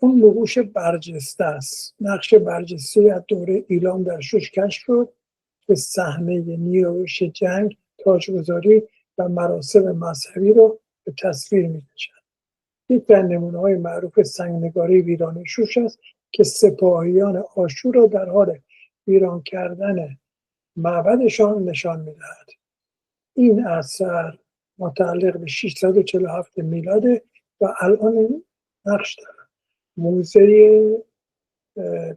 اون نقوش برجسته است. نقش برجسته از دوره ایلام در شوش کشف شد که صحنه نیایش جنگ، تاجگذاری و مراسم مذهبی رو به تصویر می‌کشد. یک از نمونه‌های معروف سنگ‌نگاری ویران شوش است که سپاهیان آشور را در حال ویران کردن معبدشان نشان می‌دهد. این اثر متعلق به 647 میلاده و الان نقش دارد. موزه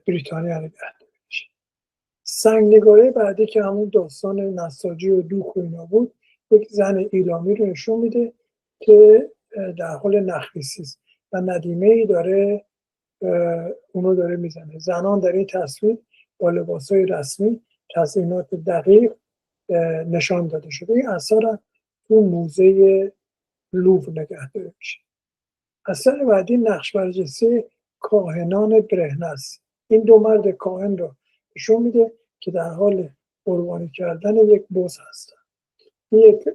بریتانیا نگهداری میشه. سنگ‌نگاری بعدی که همون داستان نساجی و دوخ و اینا بود، یک زن ایلامی رو نشون میده که در حال نخویسی است و ندیمه‌ای داره اونو داره میزنه. زنان در این تصویر با لباس‌های رسمی، تزیینات دقیق نشان داده شده. این اثر تو موزه لوور نگهداری میشه. اثر بعدی نقش برجسته کاهنان برهنه است. این دو مرد کاهن رو نشون میده که در حال قربانی کردن یک بز هستند. این یک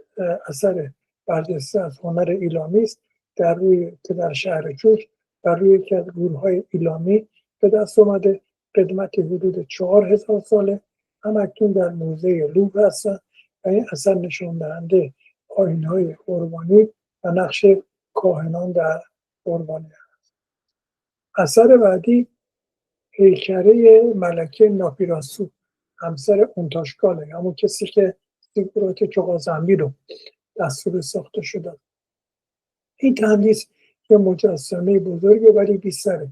اثر برجسته از هنر ایلامی است که در شهر شوش در روی یکی از گورهای ایلامی به دست آمده. قدمت حدود 4000 ساله. هم اکنون در موزه لوور هستند و این اثر نشان دهنده آیین‌های قربانی و نقش کاهنان در قربانی است. اثر بعدی پیکره ملکه ناپیراسو، همسر اونتاشکاله، همون کسی که زیگورات چغازنبی رو دستور ساخته شده. این تندیس یه مجسمه بزرگه ولی بی‌سره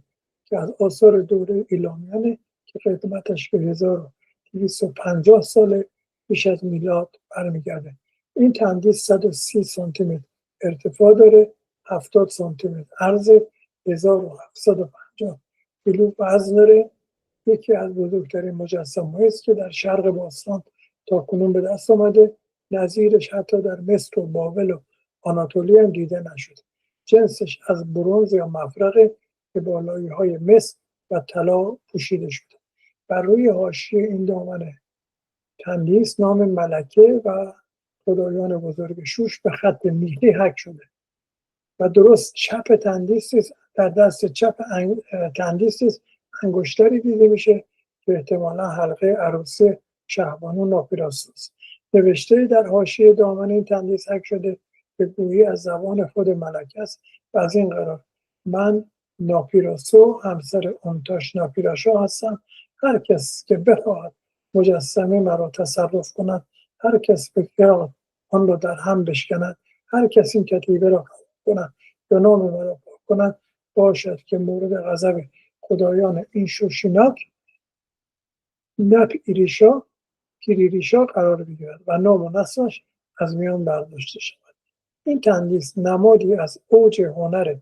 که از آثار دوره ایلامیانه که قدمتش به 1250 سال پیش از میلاد برمیگرده. این تندیس 130 سانتی متر ارتفاع داره، 70 سانتی متر عرض، 1750 کیلو وزن داره. یکی از بزرگترین مجسمه‌ای است که در شرق باستان تاکنون به دست آمده. نظیرش حتی در مصر و بابل و آناتولی هم دیده نشد. جنسش از برنز یا مفرقه که با لایه‌های مس و طلا پوشیده شده. بر روی حاشیه این دامن تندیس نام ملکه و خدایان بزرگ شوش به خط میلی حک شده و درست چپ تندیس در دست چپ تندیس انگشتری دیده میشه که احتمالا حلقه عروسی شهبانو ناپیراسو است. نوشته در حاشیه دامن این تندیس حک شده که گویی از زبان خود ملکه است و از این قرار: من ناپیراسو همسر اونتاش ناپیراشا هستم. هر کس که بخواهد مجسمه مرا تصرف کند، هر کس بخواهد آن را در هم بشکند، هر کس این کتیبه را کند یا نام مرا پاک کند، باشد که مورد غضب خدایان این شوشیناک نپ ایریشا کیریریشا قرار بگیرد و نام و نسلش از میان برداشته شود. این تندیس نمادی از اوج هنر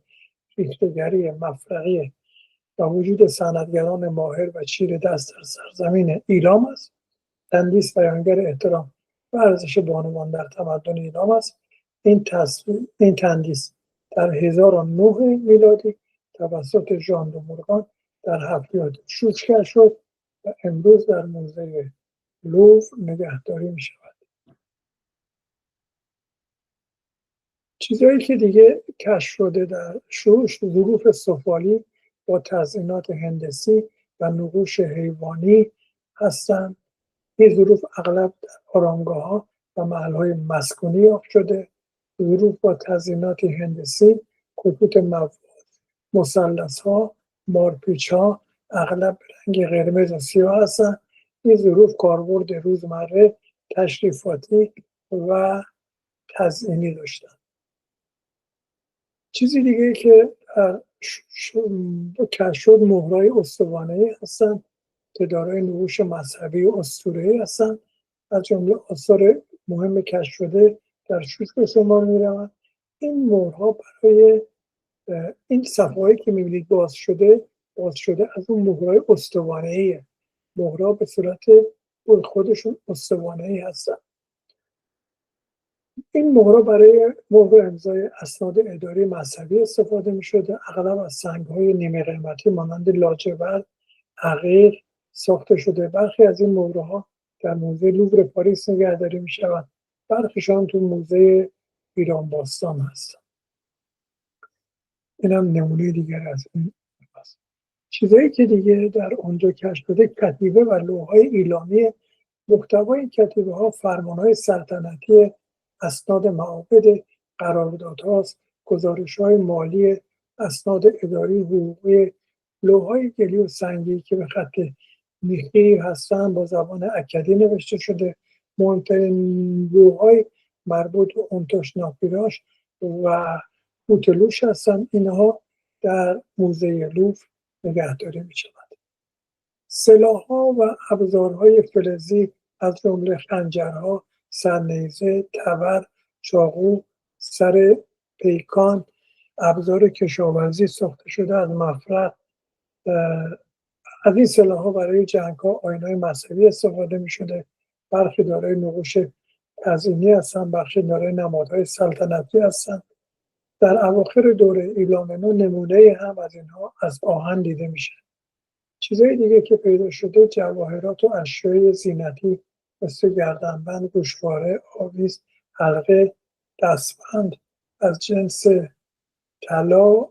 ریخته‌گری مفرقی و وجود صنعتگران ماهر و چیره دست در سرزمین ایلام است. تندیس بیانگر احترام و ارزش بانوان در تمدن ایلام است. این تندیس در 1009 میلادی توسط ژان دو مورگان در هفت‌یاد شوش کشف شد و امروز در موزه لوور نگهداری می شود. چیزهایی که دیگه کشف شده در شوش، ظروف سفالی با تزیینات هندسی و نقوش حیوانی هستند. این ظروف اغلب در آرامگاه‌ها و محل‌های مسکونی یافت شده. ظروف با تزیینات هندسی، خطوط مواد، مثلث‌ها، مارپیچ‌ها اغلب رنگ قرمز و سیاه هستند. این ظروف کاربرد روزمره، تشریفاتی و تزیینی داشتند. چیزی دیگه که کشف شد مهرهای استوانه‌ای هستند که دارای نقوش مذهبی و اسطوره‌ای هستند از جمله آثار مهم کشف شده در شوش به شمار می‌روند. این مهرها برای این صفحه‌ای که می‌بینید باز شده از اون مهرهای استوانه‌ایه. مهرها به صورت خودشون استوانه‌ای هستن. این مهرها برای مهر امضای اسناد اداری مذهبی استفاده می‌شده. اغلب از سنگ‌های نیمه قیمتی مانند لاجورد، عقیق ساخته شده. برخی از این مهرها در موزه لوور پاریس نگهداری می‌شوند. برخیشان تو موزه ایران باستان هستند. اینم نمونه دیگر از این است. چیزایی که دیگه در اونجا کشف شده کتیبه و لوح‌های ایلامی. محتوای کتیبه‌ها فرمان‌های سلطنتی، اسناد معابد، قراردادهاست، گزارش‌های مالی، اسناد اداری، حقوقی، لوح‌های گلی و سنگی که به خط میخی هستند با زبان اکدی نوشته شده. مهمترین لوح‌های مربوط به اونتوش ناپیراش و بوتلوش هستند. اینها در موزه لوور نگهداری می‌شوند. سلاح‌ها و ابزارهای فلزی از جمله خنجرها، سرنیزه، تبر، چاقو، سر پیکان، ابزار کشاورزی ساخته شده از مفرق. از این سلاح‌ها برای جنگ‌ها آیین‌های مذهبی استفاده می‌شده. برخی دارای نقوش تزئینی هستند، بخشی دارای نمادهای سلطنتی هستند. در اواخر دوره ایلامنو نمونه هم از اینها از آهن دیده میشه. چیزهای دیگه که پیدا شده جواهرات و اشیای زینتی مثل گردنبند، گوشواره، آویز، حلقه، دستبند از جنس طلا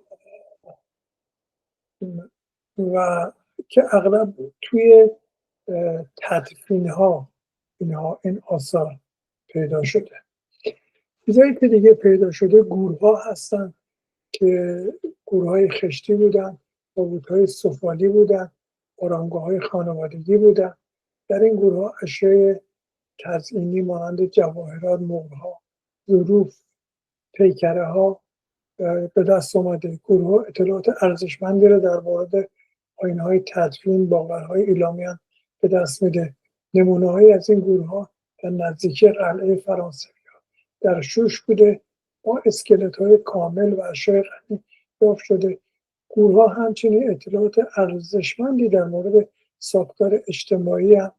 و که اغلب توی تدفین‌ها این آثار پیدا شده. چیزایی که دیگه پیدا شده گورها هستن که گورهای خشتی بودن، تابوت‌های سفالی بودن، آرامگاه‌های خانوادگی بودن. در این گورها اشیای تزئینی مانند جواهرات، مهرها، ظروف، پیکره‌ها به دست آمده. گورها اطلاعات ارزشمندی را در مورد آیین‌های تدفین، باورهای ایلامیان به دست میده. نمونه‌هایی از این گورها در نزدیکی قلعه فرانسوی در شوش بوده با اسکلت‌های کامل و اشیاء غنی یافت شده. گورها همچنین اطلاعات ارزشمندی در مورد ساختار اجتماعی هم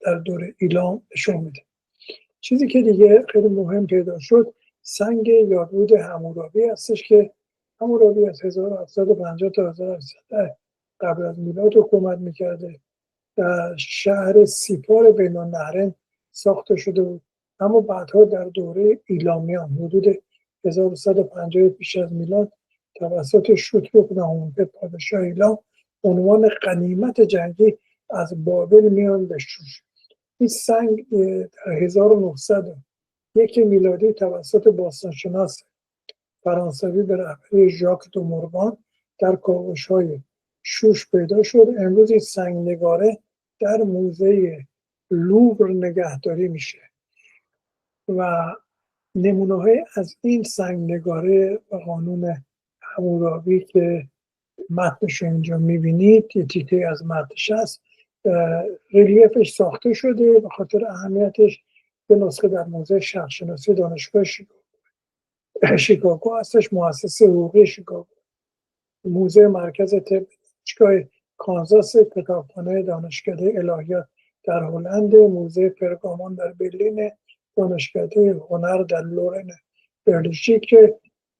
در دوره ایلام نشون میده. چیزی که دیگه خیلی مهم پیدا شد سنگ یادبود حمورابی هستش که حمورابی از 1750 تا 1810 قبل از میلاد حکومت میکرده. در شهر سیپار بین النهرین ساخته شده بود، اما بعدها در دوره ایلامیان حدود 1150 پیش از میلاد توسط شوترک نهم پادشاه ایلام عنوان غنیمت جنگی از بابل میان به شوش. این سنگ در 1901 میلادی توسط باستانشناس فرانسوی به رهبری ژاک دو مورگان در کاوش‌های شوش پیدا شد. امروز این سنگ نگاره در موزه لوور نگهداری میشه و نمونه‌های از این سنگ نگاره و قانون حمورابی که متنش اینجا میبینید، یه تیکه از متنش هست، ریلیفش ساخته شده به خاطر اهمیتش. به نسخه در موزه شرق‌شناسی دانشگاه شیکاگو هستش، مؤسسه حقوقی شیکاگو. موزه مرکز طب دانشگاه کانزاس، کتابخانه دانشکده الهیات در هلند، موزه پرگامان در برلین، دانشکده هنر در لورن بلژیک،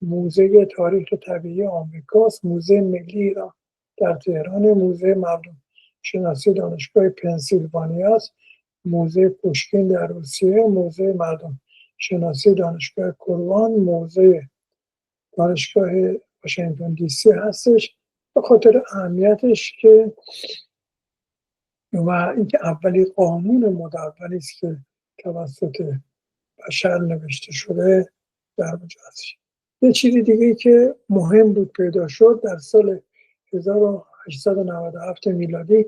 موزه تاریخ طبیعی آمریکاست، موزه ملی ایران در تهران، موزه مردم شناسی دانشگاه پنسیلوانیا است، موزه پوشکین در روسیه، موزه مردم شناسی دانشگاه کوروان، موزه دانشگاه واشنگتن دی سی هستش. به خاطر اهمیتش که و اینکه اولی قانون مدونی است که توسط بشر نوشته شده در اونجا هستش. یه چیزی دیگه که مهم بود پیدا شد در سال 1897 میلادی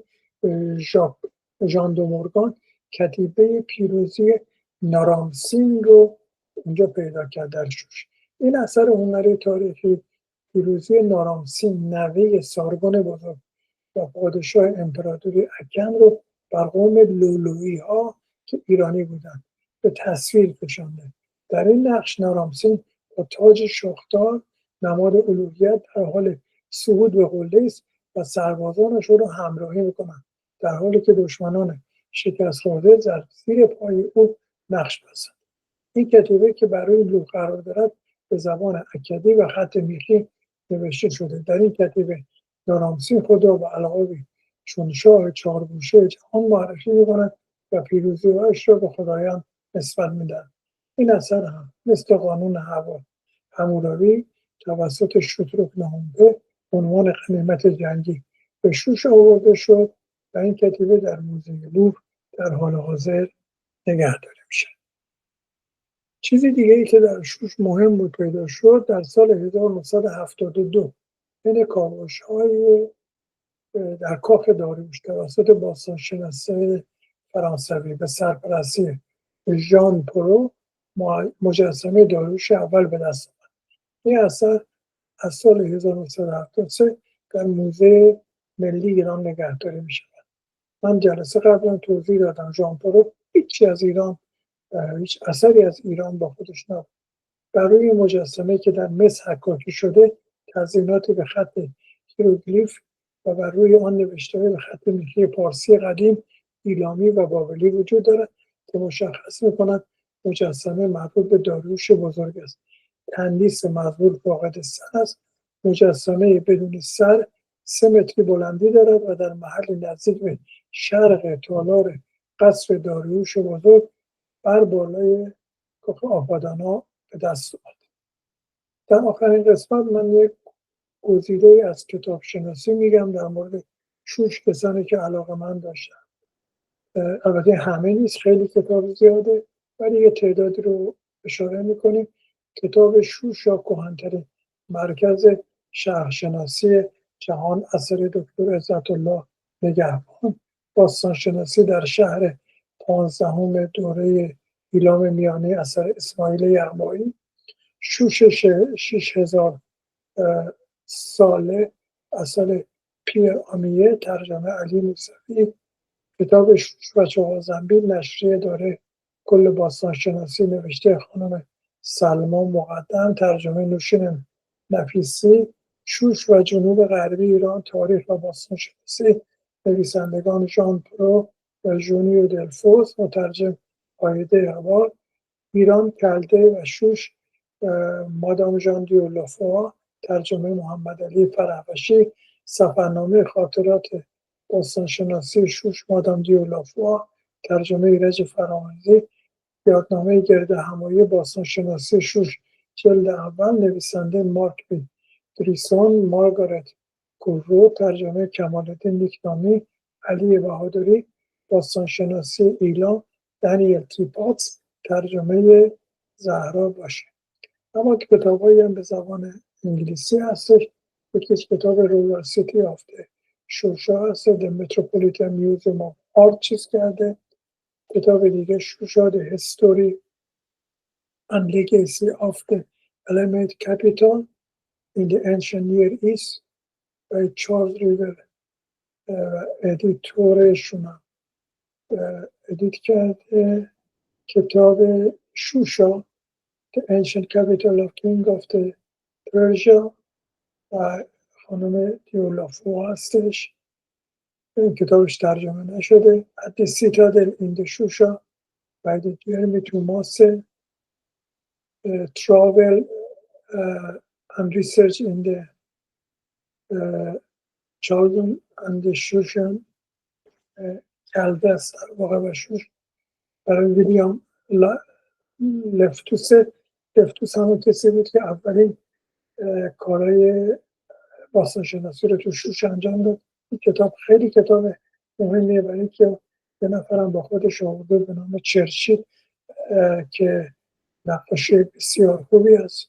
ژان دو مورگان کتیبه پیروزی نارامسین رو اونجا پیدا کرد در شوش. این اثر هنری تاریخی پیروزی نارامسین نوه سارگون بزرگ و پادشاه امپراتوری اکن رو بر قوم لولویی ها که ایرانی بودن به تصویر کشانده. در این نقش نارامسین با تاج شاخدار نماد الوهیت در حال صعود به قله است و سربازانش او را همراهی میکنند، در حالی که دشمنان شکست خورده در زیر پای او نقش بستند. این کتیبه که برای لوح قرار دارد به زبان اکدی و خط میخی نوشته شده. در این کتیبه نارامسین خود را با القابی چون شاه چهارگوشه جهان معرفی میکند و پیروزی‌هایش را به خدایان نسبت میدهد. این اثر هم مثل قانون حمورابی توسط شترک نهونپه عنوان غنیمت جنگی به شوش آورده شد و این کتیبه در موزه لوور در حال حاضر نگهداری میشه. چیزی دیگه ای که در شوش مهم بود پیدا شد در سال 1972 بین کاوش‌های در کاخ داریوش توسط باستانشناسان فرانسوی به سرپرستی ژان پرو مجسمه داریوش اول به دست آمد. این اثر از سال 1973 در موزه ملی ایران نگهداری می شود. من جلسه قبلا توضیح دادم ژان پرو هیچ اثری از ایران با خودش نبود. بر روی مجسمه که در مصر حکاکی شده تزییناتی به خط هیروگلیف و بر روی آن نوشته‌های به خط میخی پارسی قدیم، ایلامی و بابلی وجود دارد که مشخص می‌کند مجسمه مربوط به داریوش بزرگ است. تندیس مزبور فاقد سر است. مجسمه بدون سر 3 متر بلندی دارد و در محل نزدیک به شرق تالار قصر داریوش بزرگ بر بالای کاخ آبادان‌ها به دست آمد. در آخرین قسمت من یک گزیده از کتاب شناسی میگم در مورد شوش، کسانی که علاقه‌مند داشتن. البته همه نیست، خیلی کتاب زیاده، ولی یه تعدادی رو اشاره میکنیم. کتاب شوش یا کهن‌ترین مرکز شهرشناسی جهان اثر دکتر عزت الله نگهبان، باستانشناسی در شهر 15 دوره ایلام میانه اثر اسماعیل یغمایی، شوش 6000 ساله اثر پیر آمیه ترجمه علی موسوی، کتاب شوش و چغال‌زنبیل نشریه داره کل باستانشناسی نوشته خانم سلما مقدم ترجمه نوشین نفیسی، شوش و جنوب غربی ایران تاریخ و باستانشناسی نویسندگان ژان پرو و ژونیو دلفوس، مترجم هایده اقبال، ایران کلده و شوش مادام ژان دیولافوا ترجمه محمد علی فرهوشی، سفرنامه خاطرات باستانشناسی شوش مادام دیولافوا ترجمه ایرج فرامرزی، یادنامه گرد همایی باستانشناسی شوش جلد اول نویسنده مارک بی دریسون، مارگارت کورو ترجمه کمال‌الدین نیکنامی، علی بهادری، باستانشناسی ایلام دانیل تریپاتس ترجمه زهرا باشه. اما کتابایی هم به زبان انگلیسی هستش. یکیش کتاب رولر سیتی آفته شوشا هست، د متروپولیتن میوزیوم آف آرت چیز کرده. کتاب دیگه شوشا د هیستوری and legacy of the Elamite capital in the ancient Near East by چارلز ریور ادیتورشون ادیت کرده. کتاب شوشا The Ancient Capital of King of the Persia و خانم دیولافوا هستش. این کتابش ترجمه نشده. At the Citadel in the Shusha by the Jeremy Thomas, Travel and Research in the Chaldon and the Shushan کلدست در واقع و شوش برای ویلیام لفتوس همون کسی بود که اولین کارهای باستانشناسی رو تو شوش انجام داد. این کتاب خیلی کتاب مهمیه برای که یه نفرم با خودش آورده به نام چرچیل که نقاشی بسیار خوبی از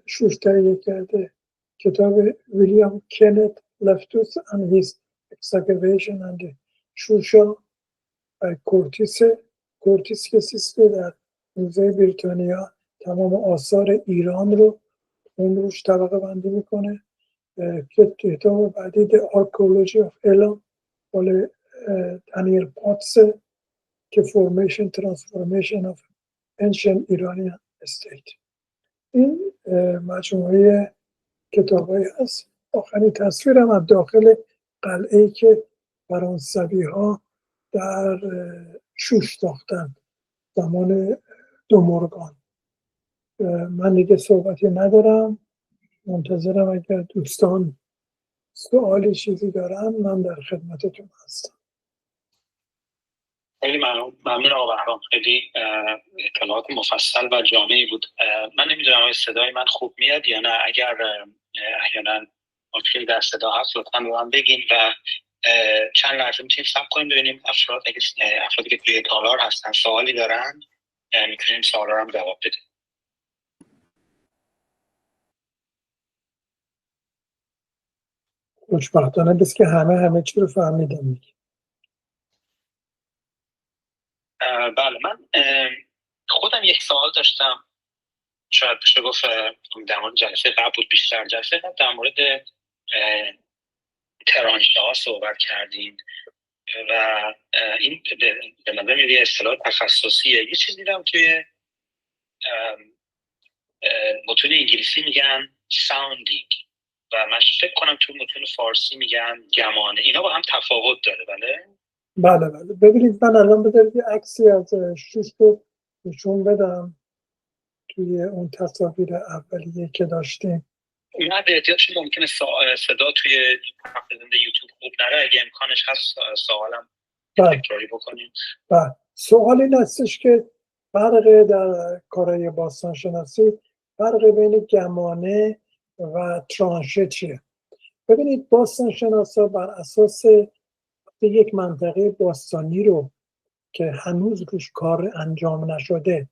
شوش تهیه کرده. کتاب ویلیام کنت لفتوس and his excavation and شوشا کورتیس کسیست که در موزه بریتانیا تمام آثار ایران رو اون روش طبقه بندی میکنه. کتاب بعدی The Archaeology of Elam مال دانیل پاتس که Formation Transformation of Ancient Iranian State. این مجموعه کتابایی هست. آخرین تصویرم از داخل قلعه‌ای که فرانسوی‌ها در شوش ساختن زمان دومورگان. من دیگه صحبتی ندارم، منتظرم اگر دوستان سوالی چیزی دارن من در خدمتتون هستم. خیلی ممنون آقا بهرام، خیلی اطلاعات مفصل و جامعی بود. من نمیدونم صدای من خوب میاد یا نه. اگر احیانا مشکل در صدا هست لطفا به من بگین و چند لحظه میتونیم صبر کنیم ببینیم افرادی که توی تالار هستن سوالی دارن میتونیم سوالا رو هم جواب بدیم. خوشبختانه بس که همه چی رو فهمیدم. بله، من خودم یک سوال داشتم، شاید بشه گفت در مورد جلسه قبل بود، بیشتر جلسه قبل در مورد ترانشه ها صحبت کردیم و این به نظر میاد یه اصطلاح تخصصیه. یه چیزی دیدم توی متون انگلیسی میگن ساوندینگ و من فکر کنم توی متون فارسی میگن گمانه. اینا با هم تفاوت داره؟ بله. ببینید من الان بذارید یه عکسی از شوش رو نشون بدم توی اون تصاویر اولیه که داشتیم. نه به احتیاطش ممکنه صدا توی زنده یوتیوب خوب نره، اگه امکانش هست سوالم تکراری بکنیم. بله، سوال این هستش که فرق در کارهای باستانشناسی، فرق بین گمانه و ترانشه چیه؟ ببینید باستانشناسا بر اساس یک منطقه باستانی رو که هنوز روش کار انجام نشده،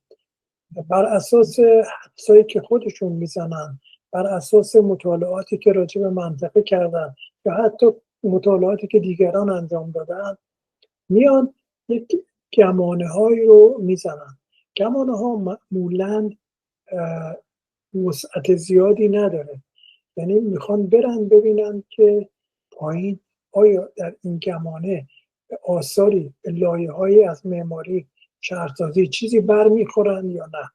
بر اساس حدسایی که خودشون میزنن، بر اساس مطالعاتی که راجع به منطقه کردن یا حتی مطالعاتی که دیگران انجام دادن، میان یک گمانه هایی رو میزنن. گمانه ها معمولاً وسعت زیادی نداره، یعنی میخوان برن ببینن که پایین آیا در این گمانه آثاری، لایه‌هایی از معماری، شهرسازی چیزی برمیخورن یا نه.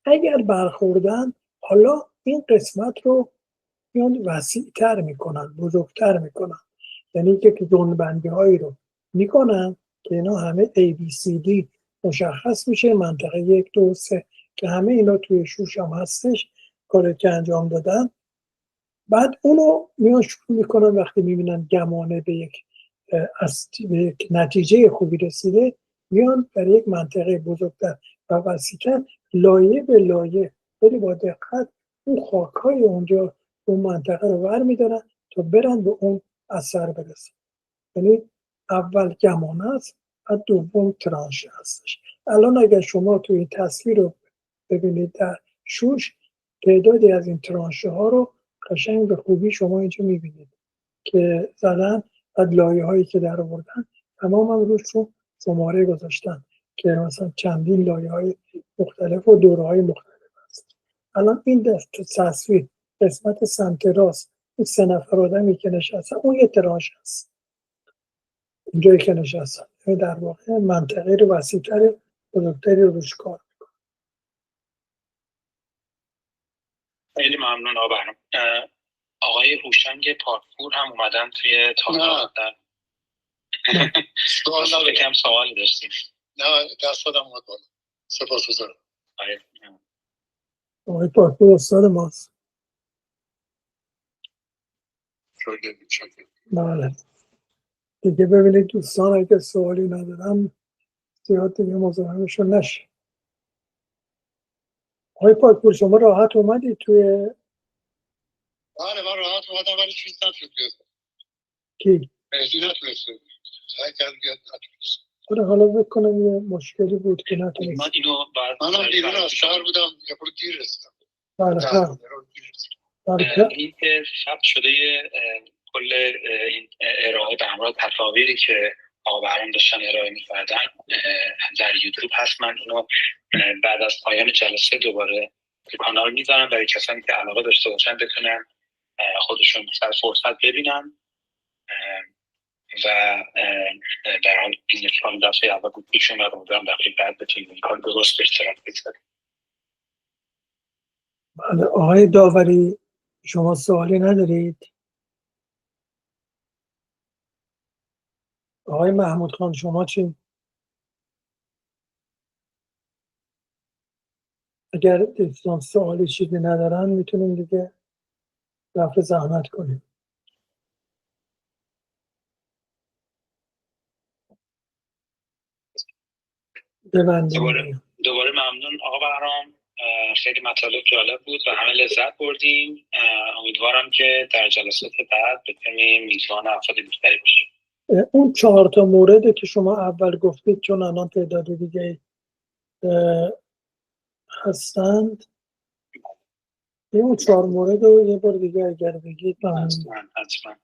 اگر برخوردن، حالا این قسمت رو میان وسیع‌تر میکنن، بزرگتر میکنن، یعنی که جنبندی هایی رو میکنن که اینا همه ABCD مشخص میشه، منطقه 1 2 3 که همه اینا توی شوش هم هستش کاری که انجام دادن. بعد اونو میان شروع میکنن وقتی میبینن گمانه به یک نتیجه خوبی رسیده، میان در یک منطقه بزرگتر و وسیع‌تر لایه به لایه خیلی با دقت اون خاک‌های اونجا اون منطقه رو برمی‌دارن تا برن به اون اثر برسن. یعنی اول گمانه است و دوم ترانشه هستش. الان اگر شما توی این تصویر رو ببینید در شوش، تعدادی از این ترانشه ها رو قشنگ به خوبی شما اینجا میبینید که زدن و لایه هایی که در آوردن تمام هم روشون شماره گذاشتن که مثلا چندین لایه های مختلف و دوره های مختلف هست. الان این تصویر قسمت سمت راست، این 3 نفر آدمی که نشستن اون یه ترانش هست اونجایی که نشستن، در واقع منطقه رو وسیع‌تر بزرگتری رو روش کار میکنه. خیلی ممنون آقا بهرام. آقای هوشنگ پارپور هم اومدن توی تالار. سوال کم سوالی داشتیم. نه دست دادم اومد بالا. سپاسگزارم. آقای پارپور استاد ماست. بله دیگه ببینید دوستان اگه سوالی ندارم زیاد دیگه مزاحمشون نشه. آقای پارپور شما راحت اومدید توی؟ بله من راحت اومدم ولی چیز نتونید بیاد. کی؟ مهدی نتونست سعی کرد بیاد نتونست. حالا بکنم یه مشکلی بود که نتونست. منم بیرون از شهر بودم یه خورده دیر رسیدم. بله این که ثبت شده کل این ارائه در مورد تصاویری که آقا بهرام داشتن ارائه می‌کردن در یوتیوب هست. من اینو بعد از پایان جلسه دوباره تو کانال میذارم برای کسانی که علاقه داشته باشن بتونن خودشون مثلا فرصت ببینن و در حال این نشان دفعه اول بود پیشون و امیدوارم دفعه بعد بتونیم این کار درست به اشتراک بگذاریم. بله آقای داوری شما سوالی ندارید؟ آقای محمود خان شما چی؟ اگر دوستان سوالی چیزی ندارن میتونیم دیگه رفع زحمت کنیم. دوباره ممنون آقا بهرام، خیلی مطالب جالب بود و همه لذت بردیم. امیدوارم که در جلسات بعد بتونیم میزبان افراد بیشتری باشیم. اون 4 تا موردی که شما اول گفتید چون الان تعداد دیگه هستند، اون 4 مورد رو یه بار دیگه اگر بگید. حتما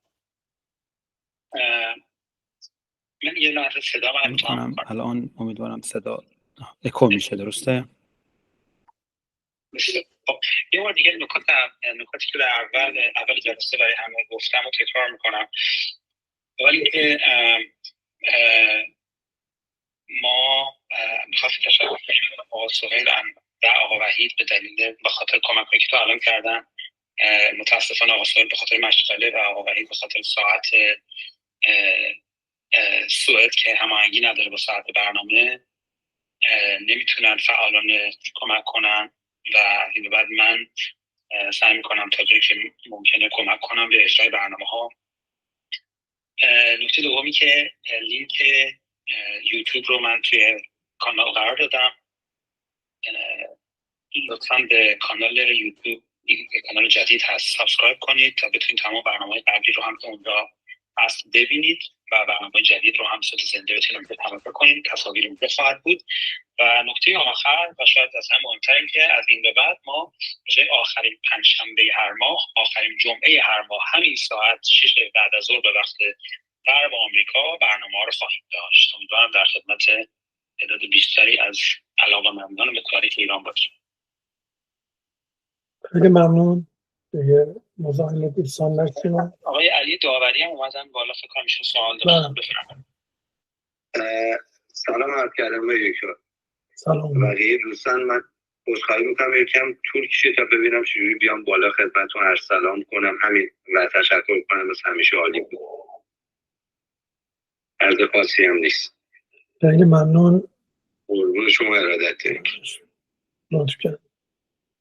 من یه لحظه صدا من میکنم الان، امیدوارم صدا اکو میشه درسته؟ خب یه بار دیگه نکاتی که در اول جلسه برای همه گفتم و تکرار میکنم. ولی که ما میخواستیم تشکر کنیم آقا سهیل و آقا وحید به خاطر کمک‌هایی که تا الان کردن. متاسفانه آقا سهیل به خاطر مشغله و آقا وحید به خاطر ساعت سوئد که هماهنگی نداره با ساعت برنامه نمیتونن فعالانه کمک کنن و این بعد من سعی میکنم تا جایی که ممکنه کمک کنم به اجرای برنامه‌ها. نکته دومی که لینک یوتیوب رو من توی کانال قرار دادم. لطفاً به کانال یوتیوب، این کانال جدید هست، سابسکرایب کنید تا بتونید تمام برنامه‌های قبلی رو هم که اونجا هست ببینید و برنامه جدید رو هم صوت زنده بتونید تماشا کنید. تصاویر اونجا خواهد بود. و نکته آخر و شاید از هم مهمتر این که از این به بعد ما جای آخرین پنجشنبه هر ماه، آخرین جمعه هر ماه، همین ساعت 6 بعد از ظهر به وقت غرب آمریکا برنامه‌ها رو خواهیم داشت. امیدوارم در خدمت تعداد بیشتری از علاقه‌مندان به تاریخ ایران باشیم. خیلی ممنون. دیگه مزاحم دوستان نشیم. آقای علی داوری هم اومدن بالا، فکر کنم ایشون سوال دارن. بفرمایید. سلام عرض کردم به یکشون. سلام. بقیه دوستان من عذرخواهی میکنم یکم طول کشید تا ببینم چجوری بیام بالا خدمتتون عرض سلام کنم. همین و تشکر کنم، از همیشه عالی بود. عرض خاصی هم نیست. خیلی ممنون. قربون شما ارادت داریم. لطف کرد.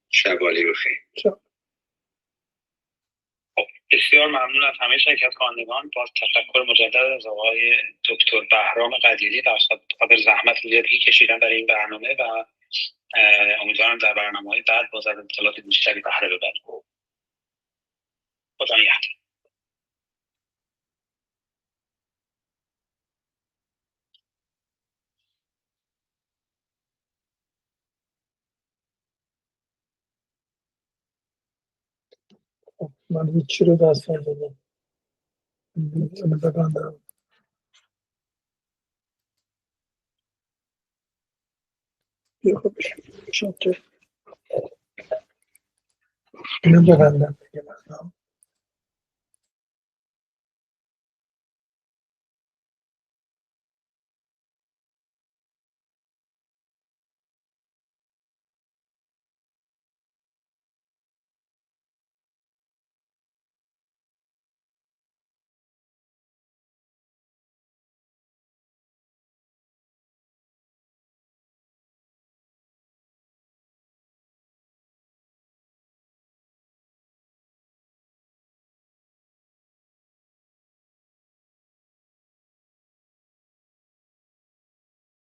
شب عالی بخیر. بسیار ممنون از همه شرکت کنندگان. باز تشکر مجدد از آقای دکتر بهرام قدیری در خاطر زحمت زیادی کشیدن در این برنامه و امیدوارم در برنامه‌های بعد باز از اطلاعات بیشتری بهره ببریم. خدا نگهدار. من هیچی رو دست نزدم. اینو ببندم. یه خوب شد. اینو ببندم.